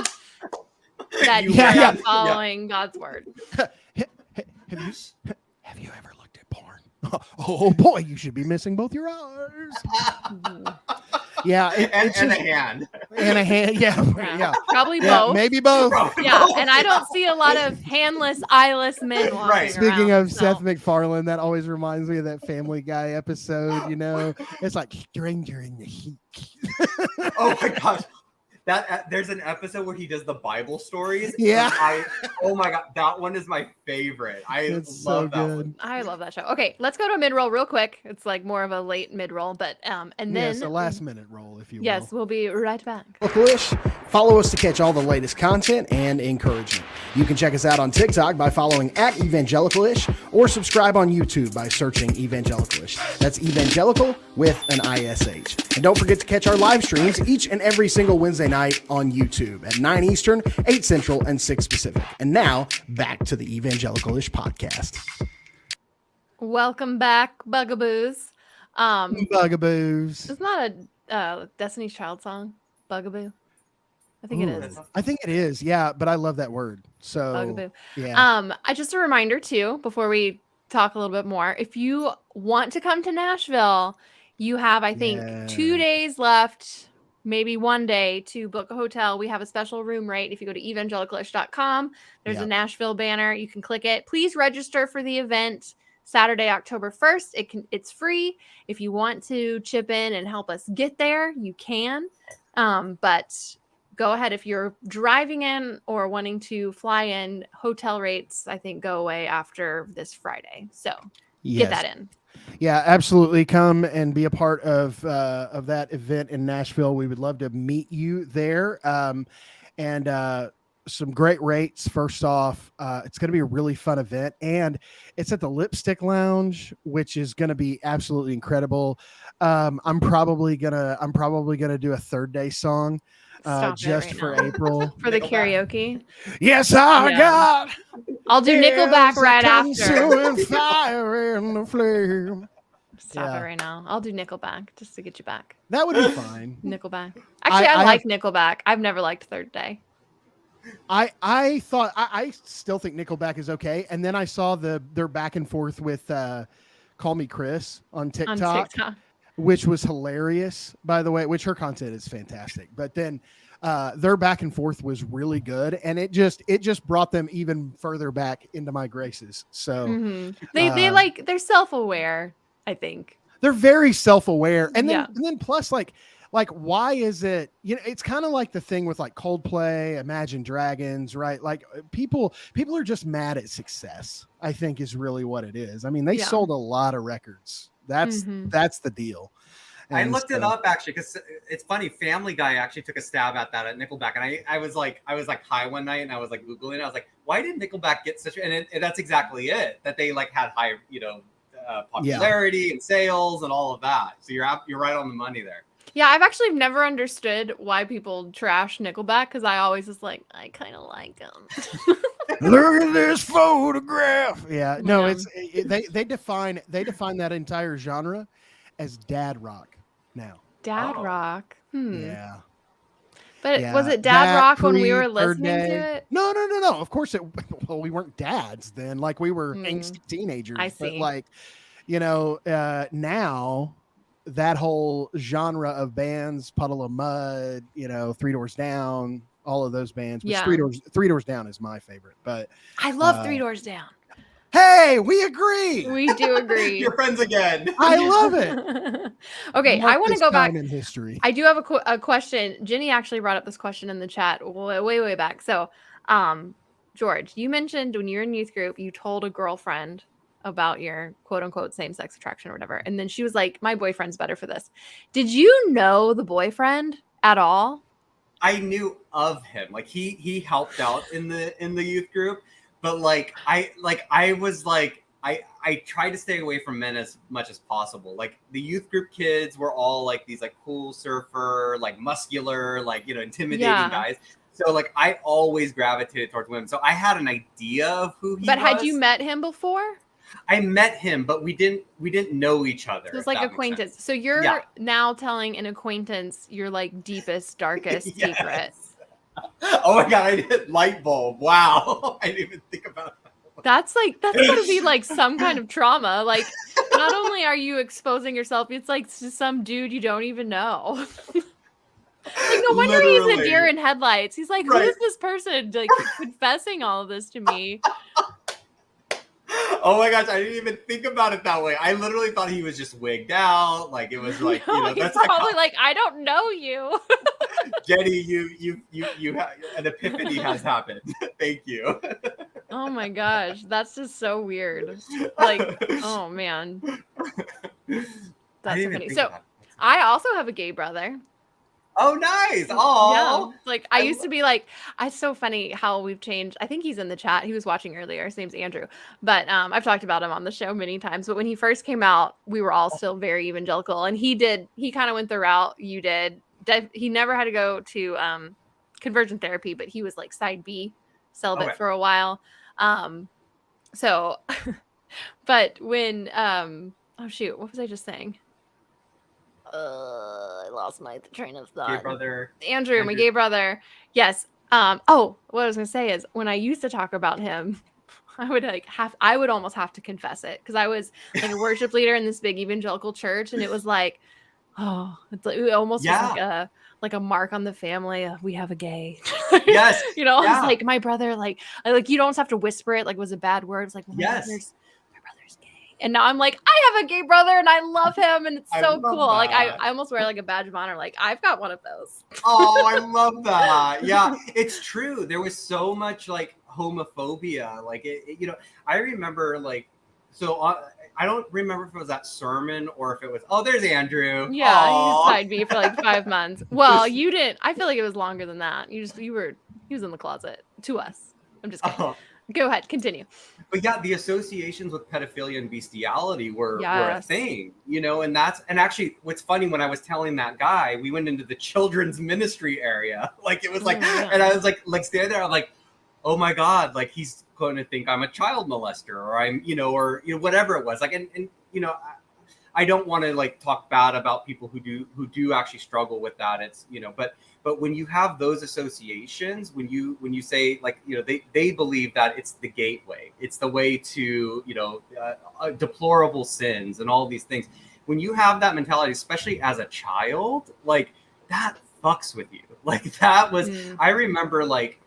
that you're not following God's word. Have you ever looked at porn? Oh boy, you should be missing both your eyes. Yeah, and a hand. And a hand, yeah. Probably both. Maybe both. Yeah, and I don't see a lot of handless, eyeless men walking around. Speaking of Seth MacFarlane, that always reminds me of that Family Guy episode. It's stranger in the heat. Oh my gosh, there's an episode where he does the Bible stories. Yeah. Oh my God, that one is my favorite. It's love so that good. one. I love that show. Okay, let's go to a mid-roll real quick. It's like more of a late mid-roll, but and then Yes, a last minute roll, if you will. yes, we'll be right back. Evangelical-ish. Follow us to catch all the latest content and encouragement. You can check us out on TikTok by following @evangelical-ish or subscribe on YouTube by searching evangelical-ish. That's evangelical with an ISH. And don't forget to catch our live streams each and every single Wednesday night on YouTube at 9 Eastern, 8 Central, and 6 Pacific. And now back to the Evangelical-ish podcast. Welcome back, Bugaboos. Bugaboos. Isn't that a Destiny's Child song? Bugaboo? I think it is. I think it is, yeah, but I love that word. So Bugaboo. yeah. Just a reminder too, before we talk a little bit more, if you want to come to Nashville, you have, I think, 2 days left, maybe 1 day to book a hotel. We have a special room rate. If you go to evangelical-ish.com, there's a Nashville banner. You can click it. Please register for the event Saturday, October 1st. It's free. If you want to chip in and help us get there, you can. But go ahead. If you're driving in or wanting to fly in, hotel rates, I think, go away after this Friday. So get that in. Yeah, absolutely. Come and be a part of that event in Nashville. We would love to meet you there. And some great rates. First off, it's going to be a really fun event, and it's at the Lipstick Lounge, which is going to be absolutely incredible. I'm probably gonna do a third day song. Just for April. For the karaoke. Yes, I got. I'll do Nickelback right after. Consuming fire in the flame. Stop it right now. I'll do Nickelback just to get you back. That would be fine. Nickelback. Actually, I like Nickelback. I've never liked Third Day. I thought I still think Nickelback is okay, and then I saw their back and forth with Call Me Chris on TikTok. Which was hilarious, by the way, which her content is fantastic. But then their back and forth was really good. And it just brought them even further back into my graces. So they're self-aware, I think. They're very self-aware. And then plus like why is it, it's kind of like the thing with like Coldplay, Imagine Dragons, right? Like people are just mad at success, I think is really what it is. I mean, they sold a lot of records. That's the deal. And I looked it up actually because it's funny. Family Guy actually took a stab at that at Nickelback, and I was like high one night and I was like Googling it. I was like, why did Nickelback get such? And that's exactly it. That they like had high popularity and sales and all of that. So you're right on the money there. Yeah, I've actually never understood why people trash Nickelback because I always was like, I kind of like them. Look at this photograph. Yeah, no, they define that entire genre as dad rock now. Dad rock. Yeah. But was it dad rock when we were listening to it? No. Of course we weren't dads then. Like we were angsty teenagers. I see. But like, now that whole genre of bands, Puddle of Mud, Three Doors Down, all of those bands. But Three Doors Down is my favorite. But I love Three Doors Down. Hey, we agree. We do agree. You're friends again. I love it. Okay, I want to go back in history. I do have a question. Jenny actually brought up this question in the chat way back. So, George, you mentioned when you're in youth group, you told a girlfriend about your quote unquote same-sex attraction or whatever, and then she was like, "My boyfriend's better for this." Did you know the boyfriend at all? I knew of him. Like he helped out in the youth group. But I tried to stay away from men as much as possible. Like the youth group kids were all like these like cool surfer, like muscular, like, intimidating guys. So like I always gravitated towards women. So I had an idea of who he was. But had you met him before? I met him, but we didn't know each other. It was like acquaintance. So you're now telling an acquaintance your like deepest, darkest secret. Oh my God, I did light bulb. Wow. I didn't even think about that. That's gotta be like some kind of trauma. Like not only are you exposing yourself, it's like to some dude you don't even know. Like no wonder he's a deer in headlights. He's like, who is this person like confessing all of this to me? Oh my gosh, I didn't even think about it that way. I literally thought he was just wigged out. Like it was like, He's that's probably like, I don't know you. Jenny, an epiphany has happened. Thank you. Oh my gosh, that's just so weird. Like, oh man, I that's didn't so even funny. think So about it. I also have a gay brother. Oh, nice. Yeah, Oh, like I used to be like, it's so funny how we've changed. I think he's in the chat. He was watching earlier. His name's Andrew, but I've talked about him on the show many times. But when he first came out, we were all still very evangelical, and he kind of went the route you did. He never had to go to conversion therapy, but he was like side B celibate okay. for a while. So, but when oh shoot, what was I just saying? I lost my train of Gay thought. brother. Andrew, my gay brother. Yes. Oh, what I was gonna say is when I used to talk about him, I would almost have to confess it because I was like a worship leader in this big evangelical church, and it was like, oh, it almost was like a mark on the family. We have a gay. Yes. You know, it's like my brother, like you don't have to whisper it, like it was a bad word. It's like, well, my brother's gay. And now I'm like, I have a gay brother and I love him and it's so cool. That. Like I almost wear like a badge of honor. Like I've got one of those. Oh, I love that. Yeah, it's true. There was so much like homophobia. Like you know, I remember like, so I don't remember if it was that sermon or if it was, oh, there's Andrew. Yeah, he was side B for like 5 months. Well, you didn't. I feel like it was longer than that. He was in the closet to us. I'm just kidding. Go ahead, continue. But yeah, the associations with pedophilia and bestiality were a thing, you know, and actually what's funny, when I was telling that guy, we went into the children's ministry area. Like it was like, and I was like standing there, I'm like, oh my God, like he's going to think I'm a child molester or I'm, you know, or, you know, whatever it was like, and you know, I don't want to like talk bad about people who do actually struggle with that. It's, you know, but when you have those associations, when you say like, you know, they believe that it's the gateway, it's the way to, you know, deplorable sins and all these things. When you have that mentality, especially as a child, like that fucks with you. Like that was, I remember like,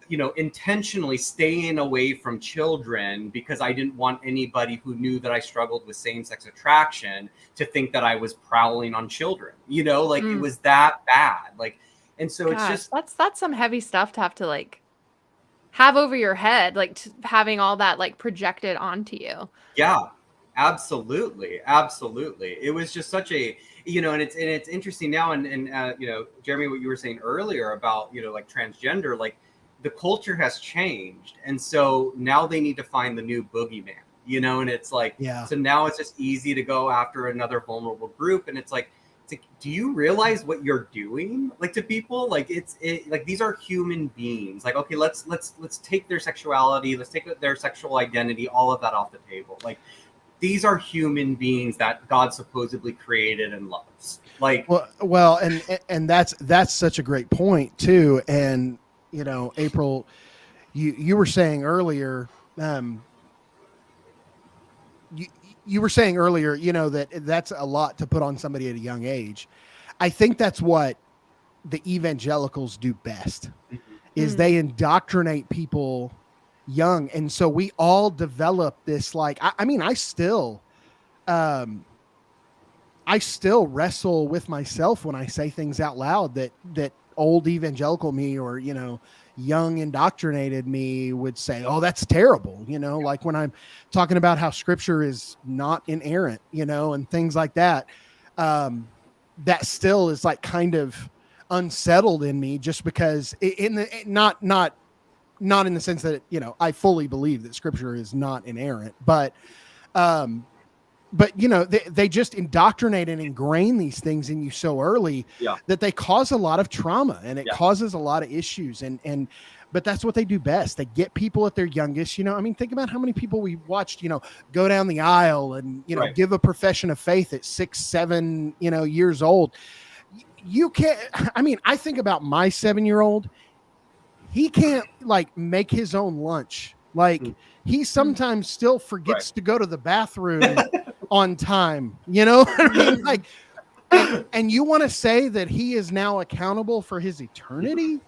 you know, intentionally staying away from children because I didn't want anybody who knew that I struggled with same-sex attraction to think that I was prowling on children, you know, like it was that bad. Like, and so it's just, that's some heavy stuff to have to like have over your head, like having all that like projected onto you. Yeah, absolutely. Absolutely. It was just such a, you know, and it's interesting now. And you know, Jeremy, what you were saying earlier about, you know, like transgender, like, the culture has changed, and so now they need to find the new boogeyman, you know, and it's like, so now it's just easy to go after another vulnerable group, and it's like, do you realize what you're doing, like, to people? Like like these are human beings. Like, okay, let's take their sexuality, let's take their sexual identity, all of that off the table. Like, these are human beings that God supposedly created and loves. Like, well, and that's such a great point too, and you know, April, you were saying earlier, you were saying earlier, you know, that's a lot to put on somebody at a young age. I think that's what the evangelicals do best, is they indoctrinate people young. And so we all develop this, like, I mean, I still wrestle with myself when I say things out loud that old evangelical me, or, you know, young indoctrinated me would say, oh, that's terrible. You know, like when I'm talking about how scripture is not inerrant, you know, and things like that, that still is like kind of unsettled in me, just because not in the sense that, you know, I fully believe that scripture is not inerrant, but you know, they just indoctrinate and ingrain these things in you so early that they cause a lot of trauma, and it causes a lot of issues. But that's what they do best. They get people at their youngest. You know, I mean, think about how many people we watched, you know, go down the aisle and, you know, give a profession of faith at 6, 7, you know, years old. You can't, I mean, I think about my 7-year-old. He can't like make his own lunch. Like he sometimes still forgets to go to the bathroom on time, you know what I mean? Like, and you want to say that he is now accountable for his eternity?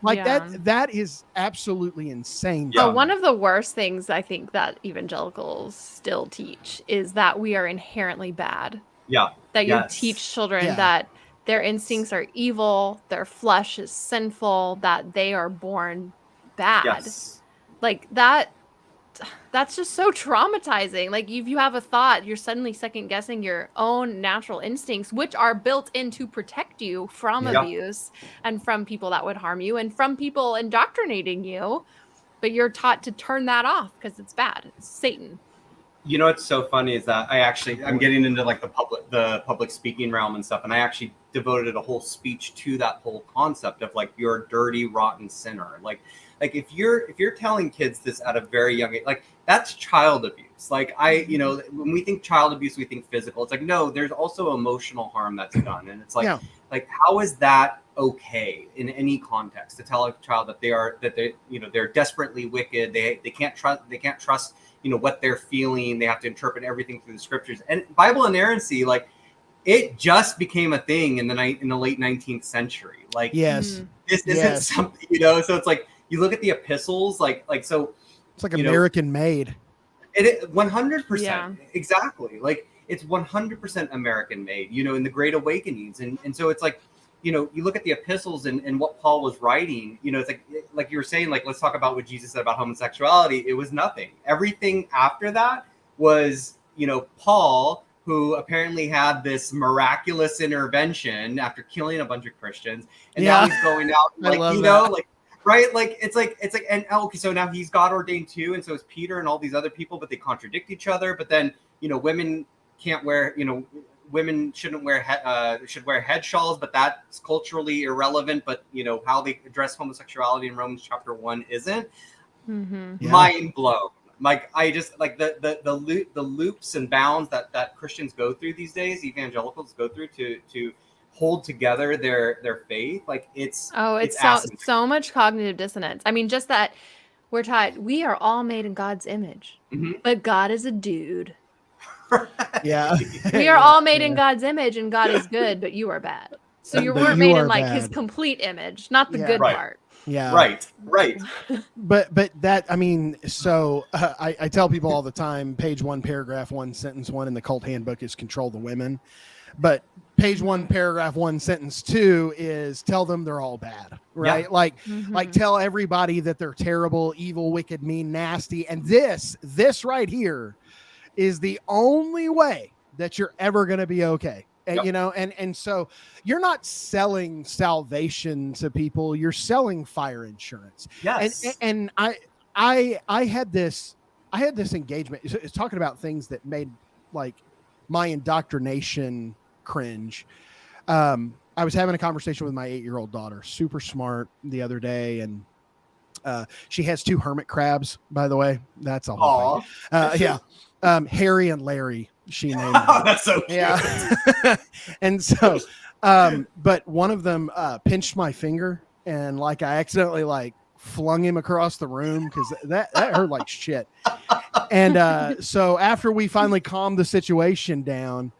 Like that is absolutely insane. So one of the worst things I think that evangelicals still teach is that we are inherently bad. That you teach children that their instincts are evil, their flesh is sinful, that they are born bad. Yes. Like that's just so traumatizing. Like if you have a thought, you're suddenly second guessing your own natural instincts, which are built in to protect you from Yeah. abuse and from people that would harm you and from people indoctrinating you. But you're taught to turn that off because it's bad. It's Satan. You know what's so funny is that I'm getting into like the public speaking realm and stuff, and I actually devoted a whole speech to that whole concept of like, you're a dirty, rotten sinner. Like if you're telling kids this at a very young age, like that's child abuse. Like when we think child abuse, we think physical. It's like, no, there's also emotional harm that's done, and it's like like how is that okay in any context to tell a child that they're desperately wicked, they can't trust what they're feeling, they have to interpret everything through the scriptures. And Bible inerrancy, like it just became a thing in the late 19th century. Like Yes. This isn't something, so it's like you look at the epistles, like so it's like American made. It 100%. Exactly. Like it's 100% American made, in the Great Awakenings. And so it's like, you look at the epistles and what Paul was writing, it's like you were saying, like, let's talk about what Jesus said about homosexuality. It was nothing. Everything after that was, Paul, who apparently had this miraculous intervention after killing a bunch of Christians. And now he's going out, like, like, right? Like, it's like, and okay, so now he's God ordained too. And so is Peter and all these other people, but they contradict each other. But then, women can't wear, women should wear head shawls, but that's culturally irrelevant. But how they address homosexuality in Romans chapter 1 isn't. Mind blown. Like I just like the loops and bounds that Christians go through these days, evangelicals go through to hold together their faith. Like it's so much cognitive dissonance. I mean, just that we're taught we are all made in God's image, but God is a dude. Yeah. We are all made in God's image and God is good, but you are bad. So you weren't made in like his complete image, not the good part. Yeah. Right. But that, I mean, so I tell people all the time, page 1, paragraph 1, sentence 1 in the cult handbook is control the women. But page 1, paragraph 1, sentence 2 is tell them they're all bad, right? Yeah. Like tell everybody that they're terrible, evil, wicked, mean, nasty. And this right here is the only way that you're ever going to be okay. And so you're not selling salvation to people, you're selling fire insurance. Yes. And I had this engagement. It's talking about things that made like my indoctrination cringe. I was having a conversation with my 8-year-old daughter, super smart, the other day, and she has 2 hermit crabs, by the way. That's a whole thing. Harry and Larry, she named them. Oh, that's so cute. Yeah. And so, but one of them pinched my finger, and like I accidentally like flung him across the room because that hurt like shit. And so after we finally calmed the situation down,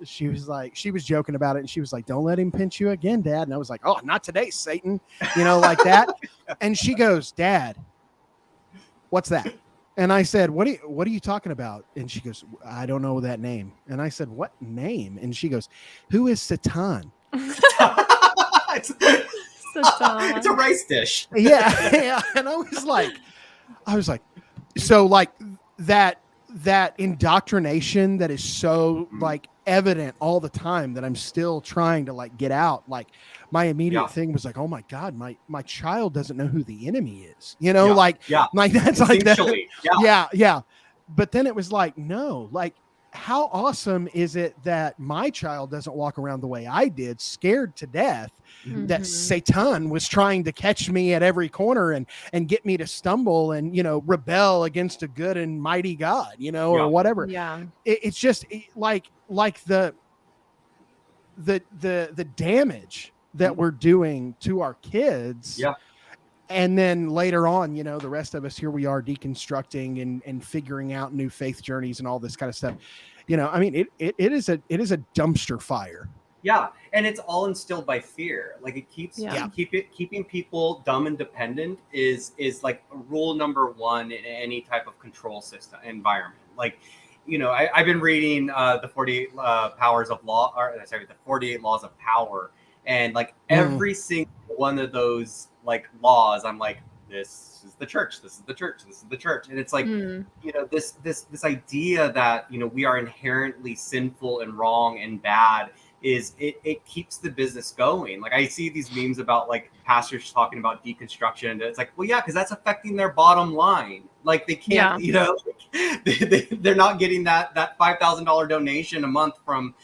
she was joking about it, and she was like, "Don't let him pinch you again, Dad." And I was like, "Oh, not today, Satan," like that. And she goes, "Dad, what's that?" And I said, what are you talking about? And she goes, "I don't know that name." And I said, "What name?" And she goes, "Who is Satan?" It's a rice dish. Yeah. And I was like, so like that indoctrination that is so like evident all the time that I'm still trying to like get out. Like my immediate thing was like, oh my God, my child doesn't know who the enemy is, like that's like that. Yeah. But then it was like, no, like how awesome is it that my child doesn't walk around the way I did, scared to death that Satan was trying to catch me at every corner and get me to stumble and, rebel against a good and mighty God, or whatever. Yeah. It's just like the damage that we're doing to our kids. Yeah. And then later on, the rest of us, here we are deconstructing and figuring out new faith journeys and all this kind of stuff. I mean, it is a dumpster fire. Yeah. And it's all instilled by fear. Like it keeps keeping people dumb and dependent is like rule number 1 in any type of control system environment. Like I've been reading the 48 powers of law, or sorry, the 48 laws of power, and like every single one of those like laws, I'm like, this is the church, this is the church, this is the church, and it's like, this idea that we are inherently sinful and wrong and bad is it keeps the business going. Like I see these memes about like pastors talking about deconstruction, and it's like, well, yeah, because that's affecting their bottom line. Like they can't, they're not getting that $5,000 donation a month from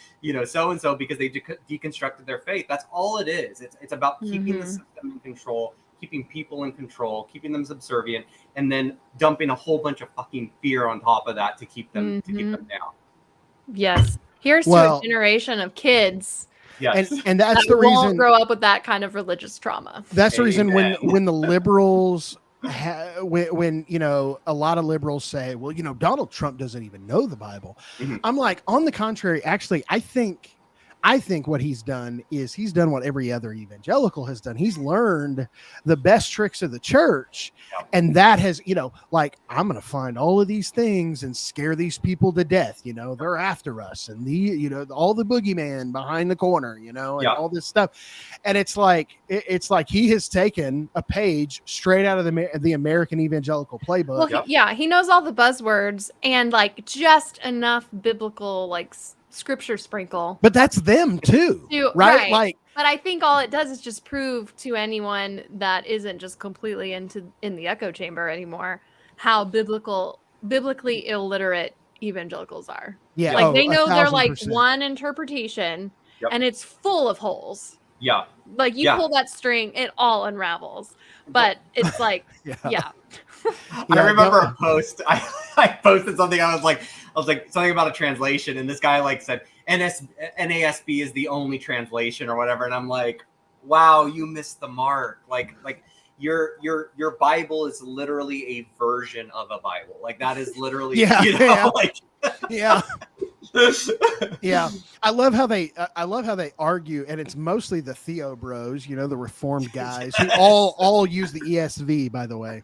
so and so because they deconstructed their faith. That's all it is. It's about keeping the system in control, keeping people in control, keeping them subservient, and then dumping a whole bunch of fucking fear on top of that to keep them down. Yes. Here's to a generation of kids. Yes. And that's the reason won't grow up with that kind of religious trauma. That's the reason when the liberals when a lot of liberals say, well, Donald Trump doesn't even know the Bible. I'm like, on the contrary, actually, I think what he's done is he's done what every other evangelical has done. He's learned the best tricks of the church. And that has, like, I'm going to find all of these things and scare these people to death. They're after us, and all the boogeyman behind the corner, and all this stuff. And it's like he has taken a page straight out of the American evangelical playbook. Well, he knows all the buzzwords and like just enough biblical, like, scripture sprinkle, but that's them too, right? Like, but I think all it does is just prove to anyone that isn't just completely in the echo chamber anymore how biblically illiterate evangelicals are. Yeah, like they know they're like 1,000%. one interpretation, and it's full of holes. Yeah, like you pull that string, it all unravels. But it's like, I remember a post. I posted something. I was like something about a translation, and this guy like said NASB is the only translation or whatever, and I'm like, wow, you missed the mark. Like your Bible is literally a version of a Bible. Like that is literally yeah. I love how they argue, and it's mostly the Theo bros, the Reformed guys who all use the ESV, by the way.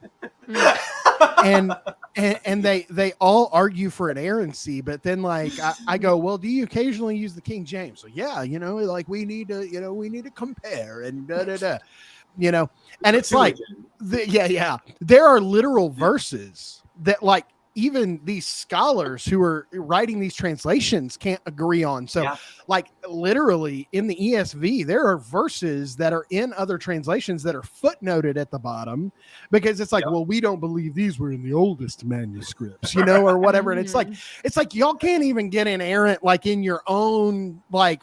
And they all argue for inerrancy, but then like I go, well, do you occasionally use the King James? So like we need to compare and and it's like there are literal verses that like even these scholars who are writing these translations can't agree on. So like literally in the ESV, there are verses that are in other translations that are footnoted at the bottom because it's like, well, we don't believe these were in the oldest manuscripts, or whatever. And it's like, y'all can't even get inerrant, like in your own, like,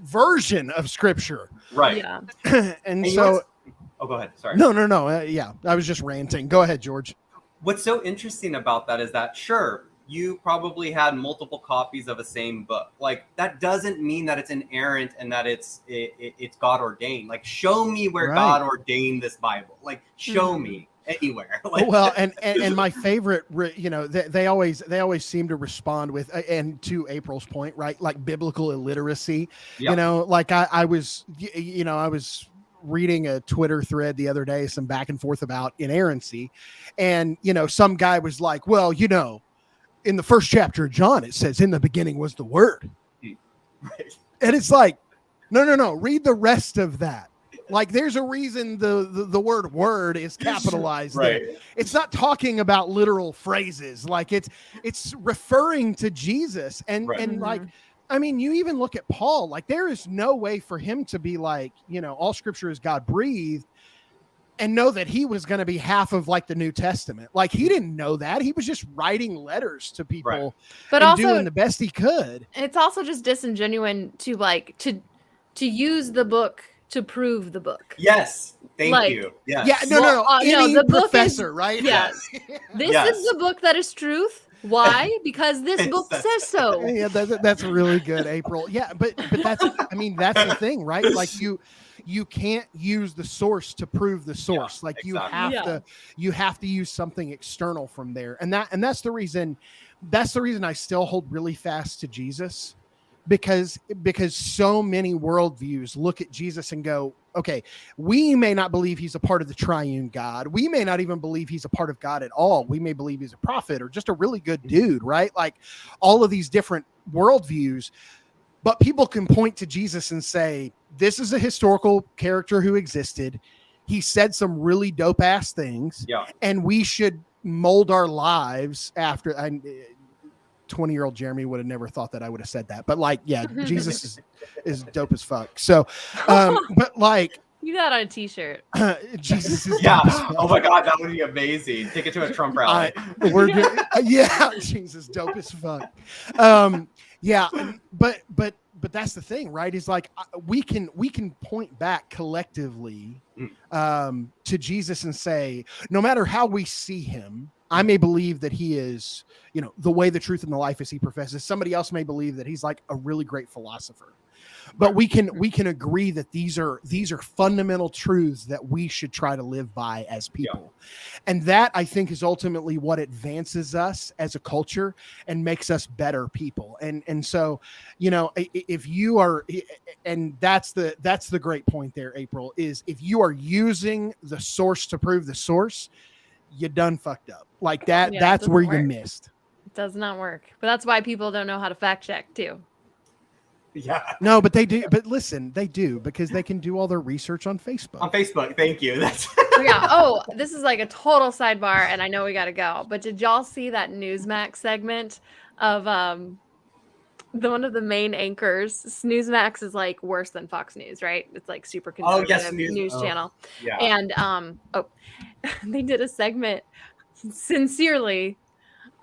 version of scripture. Right. Yeah. and so, go ahead. Sorry. No. I was just ranting. Go ahead, George. What's so interesting about that is that, sure, you probably had multiple copies of a same book. Like that doesn't mean that it's inerrant and that it's God ordained. Like show me where God ordained this Bible. Like show me anywhere. Like, well, and my favorite, they always seem to respond with, and to April's point, right? Like biblical illiteracy. Like I was reading a Twitter thread the other day, some back and forth about inerrancy. And, some guy was like, well, in the first chapter of John, it says in the beginning was the word. Right. And it's like, no, read the rest of that. Like there's a reason the word is capitalized. Right. There. It's not talking about literal phrases. Like it's referring to Jesus and like, I mean, you even look at Paul, like there is no way for him to be like, all scripture is God breathed and know that he was going to be half of like the New Testament. Like he didn't know that. He was just writing letters to people, but and also doing the best he could. It's also just disingenuous to like, to use the book to prove the book. Yes. Thank you. Yes. Yeah. No. Any the professor, book is, right? Yes. This is the book that is truth. Why? Because this book says so. Yeah, that's really good, April. Yeah, but that's the thing, right? Like you can't use the source to prove the source. Like you have to use something external from there. And that's the reason I still hold really fast to Jesus, because so many worldviews look at Jesus and go, okay, we may not believe he's a part of the triune God. We may not even believe he's a part of God at all. We may believe he's a prophet or just a really good dude, right? Like all of these different worldviews. But people can point to Jesus and say, this is a historical character who existed. He said some really dope ass things, and we should mold our lives after. 20-year-old Jeremy would have never thought that I would have said that, but like, yeah, Jesus is dope as fuck. So, but like, you got on a t-shirt. Jesus is yeah. dope as fuck. Oh my God, that would be amazing. Take it to a Trump rally. Yeah, Jesus, dope as fuck. Yeah, but that's the thing, right? Is like we can point back collectively to Jesus and say, no matter how we see him, I may believe that he is, the way, the truth, and the life as he professes. Somebody else may believe that he's like a really great philosopher. But we can agree that these are fundamental truths that we should try to live by as people. And that, I think, is ultimately what advances us as a culture and makes us better people. And so, if you are, and that's the great point there, April, is if you are using the source to prove the source, you done fucked up. Like that. Yeah, that's where you work. missed. It does not work. But that's why people don't know how to fact check too. Yeah. No, but they do. But listen, they do, because they can do all their research on Facebook. On Facebook. Thank you. That's Yeah. Oh, this is like a total sidebar, and I know we got to go. But did y'all see that Newsmax segment of one of the main anchors? Newsmax is like worse than Fox News, right? It's like super conservative news channel. Yeah. And they did a segment sincerely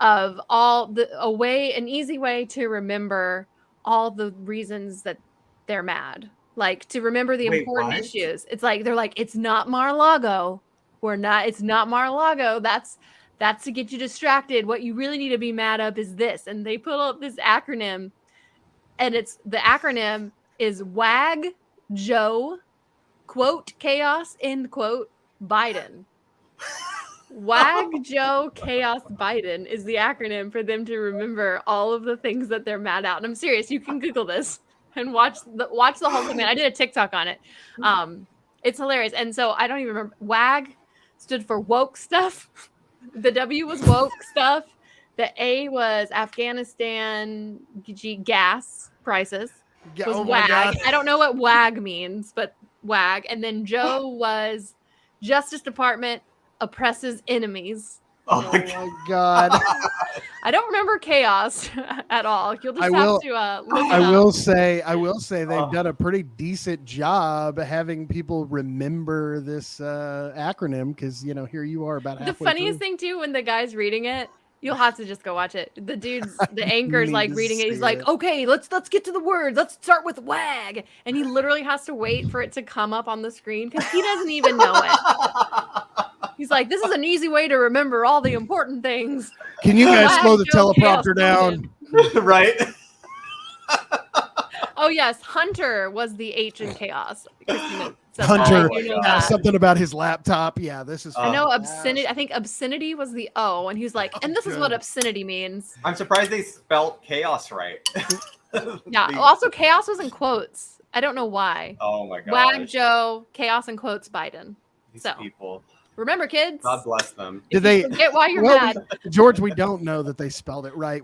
of an easy way to remember all the reasons that they're mad, like to remember the important issues. It's like they're like, it's not Mar-a-Lago. It's not Mar-a-Lago. That's to get you distracted. What you really need to be mad of is this. And they pull up this acronym, and the acronym is WAG Joe, quote, chaos, end quote, Biden. WAG Joe Chaos Biden is the acronym for them to remember all of the things that they're mad at. And I'm serious, you can Google this and watch the whole thing. I did a TikTok on it. It's hilarious. And so I don't even remember. WAG stood for woke stuff. The W was woke stuff. The A was Afghanistan gas prices. Was WAG. I don't know what WAG means, but WAG. And then Joe was Justice Department oppresses enemies. Oh my God. I don't remember chaos at all. You'll just have to look it up. I will say they've done a pretty decent job having people remember this acronym, because here you are about halfway The funniest thing too, when the guy's reading it, you'll have to just go watch it. The anchor's like reading it. He's like, okay, let's get to the words. Let's start with WAG. And he literally has to wait for it to come up on the screen because he doesn't even know it. He's like, this is an easy way to remember all the important things. Can you guys slow the teleprompter down? Right. Oh yes, Hunter was the H in chaos. Hunter, something about his laptop. Yeah, this is. I know obscenity. I think obscenity was the O, and he was like, and this is what obscenity means. I'm surprised they spelled chaos right. Yeah. Also, chaos was in quotes. I don't know why. Oh my God. WAG Joe, chaos in quotes, Biden. These people. Remember, kids. God bless them. Did they get why you're mad? George, we don't know that they spelled it right.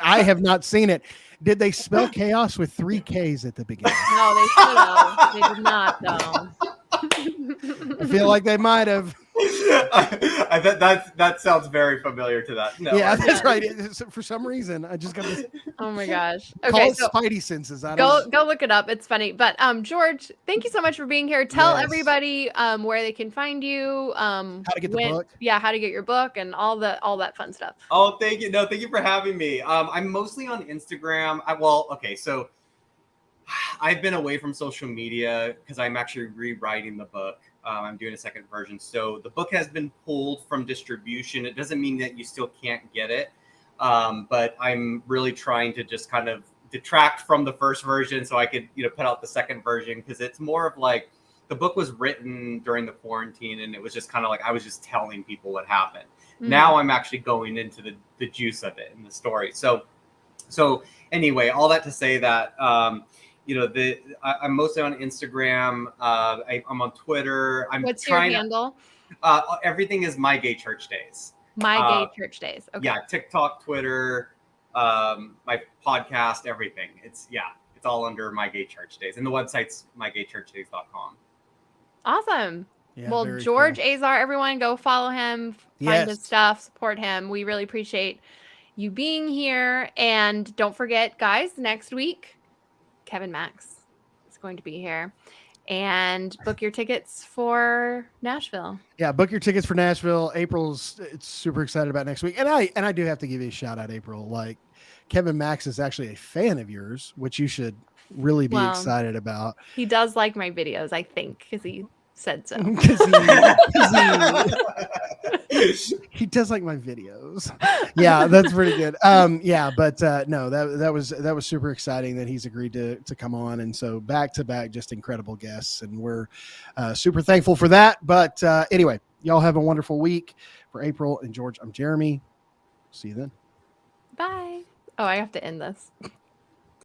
I have not seen it. Did they spell chaos with 3 Ks at the beginning? No, they should have. They did not, though. I feel like they might have. That sounds very familiar to that. No, yeah, that's right. For some reason, I just got this. Oh my gosh. Okay, so Spidey senses. Go look it up. It's funny. But George, thank you so much for being here. Tell everybody where they can find you. How to get the book. Yeah, how to get your book and all that fun stuff. Oh, thank you. No, thank you for having me. I'm mostly on Instagram. So I've been away from social media because I'm actually rewriting the book. I'm doing a second version. So the book has been pulled from distribution. It doesn't mean that you still can't get it. But I'm really trying to just kind of detract from the first version so I could, put out the second version, because it's more of like the book was written during the quarantine, and it was just kind of like I was just telling people what happened. Mm-hmm. Now I'm actually going into the juice of it and the story. So So anyway, all that to say that, you know, I'm mostly on Instagram. I'm on Twitter. What's your handle? Everything is My Gay Church Days. My Gay Church Days. Okay. Yeah, TikTok, Twitter, my podcast, everything. It's all under My Gay Church Days, and the website's mygaychurchdays.com. Awesome. Yeah, well, very George cool. Azar, everyone go follow him, find his stuff, support him. We really appreciate you being here. And don't forget, guys, next week, Kevin Max is going to be here. And book your tickets for Nashville. Yeah, book your tickets for Nashville. It's super excited about next week. And I do have to give you a shout out, April. Like, Kevin Max is actually a fan of yours, which you should really be excited about. He does like my videos, I think, because he said so. He does like my videos. Yeah, that's pretty good. Yeah, but no, that was super exciting that he's agreed to come on. And so back to back, just incredible guests. And we're super thankful for that. But anyway, y'all have a wonderful week. For April and George, I'm Jeremy. See you then. Bye. Oh, I have to end this.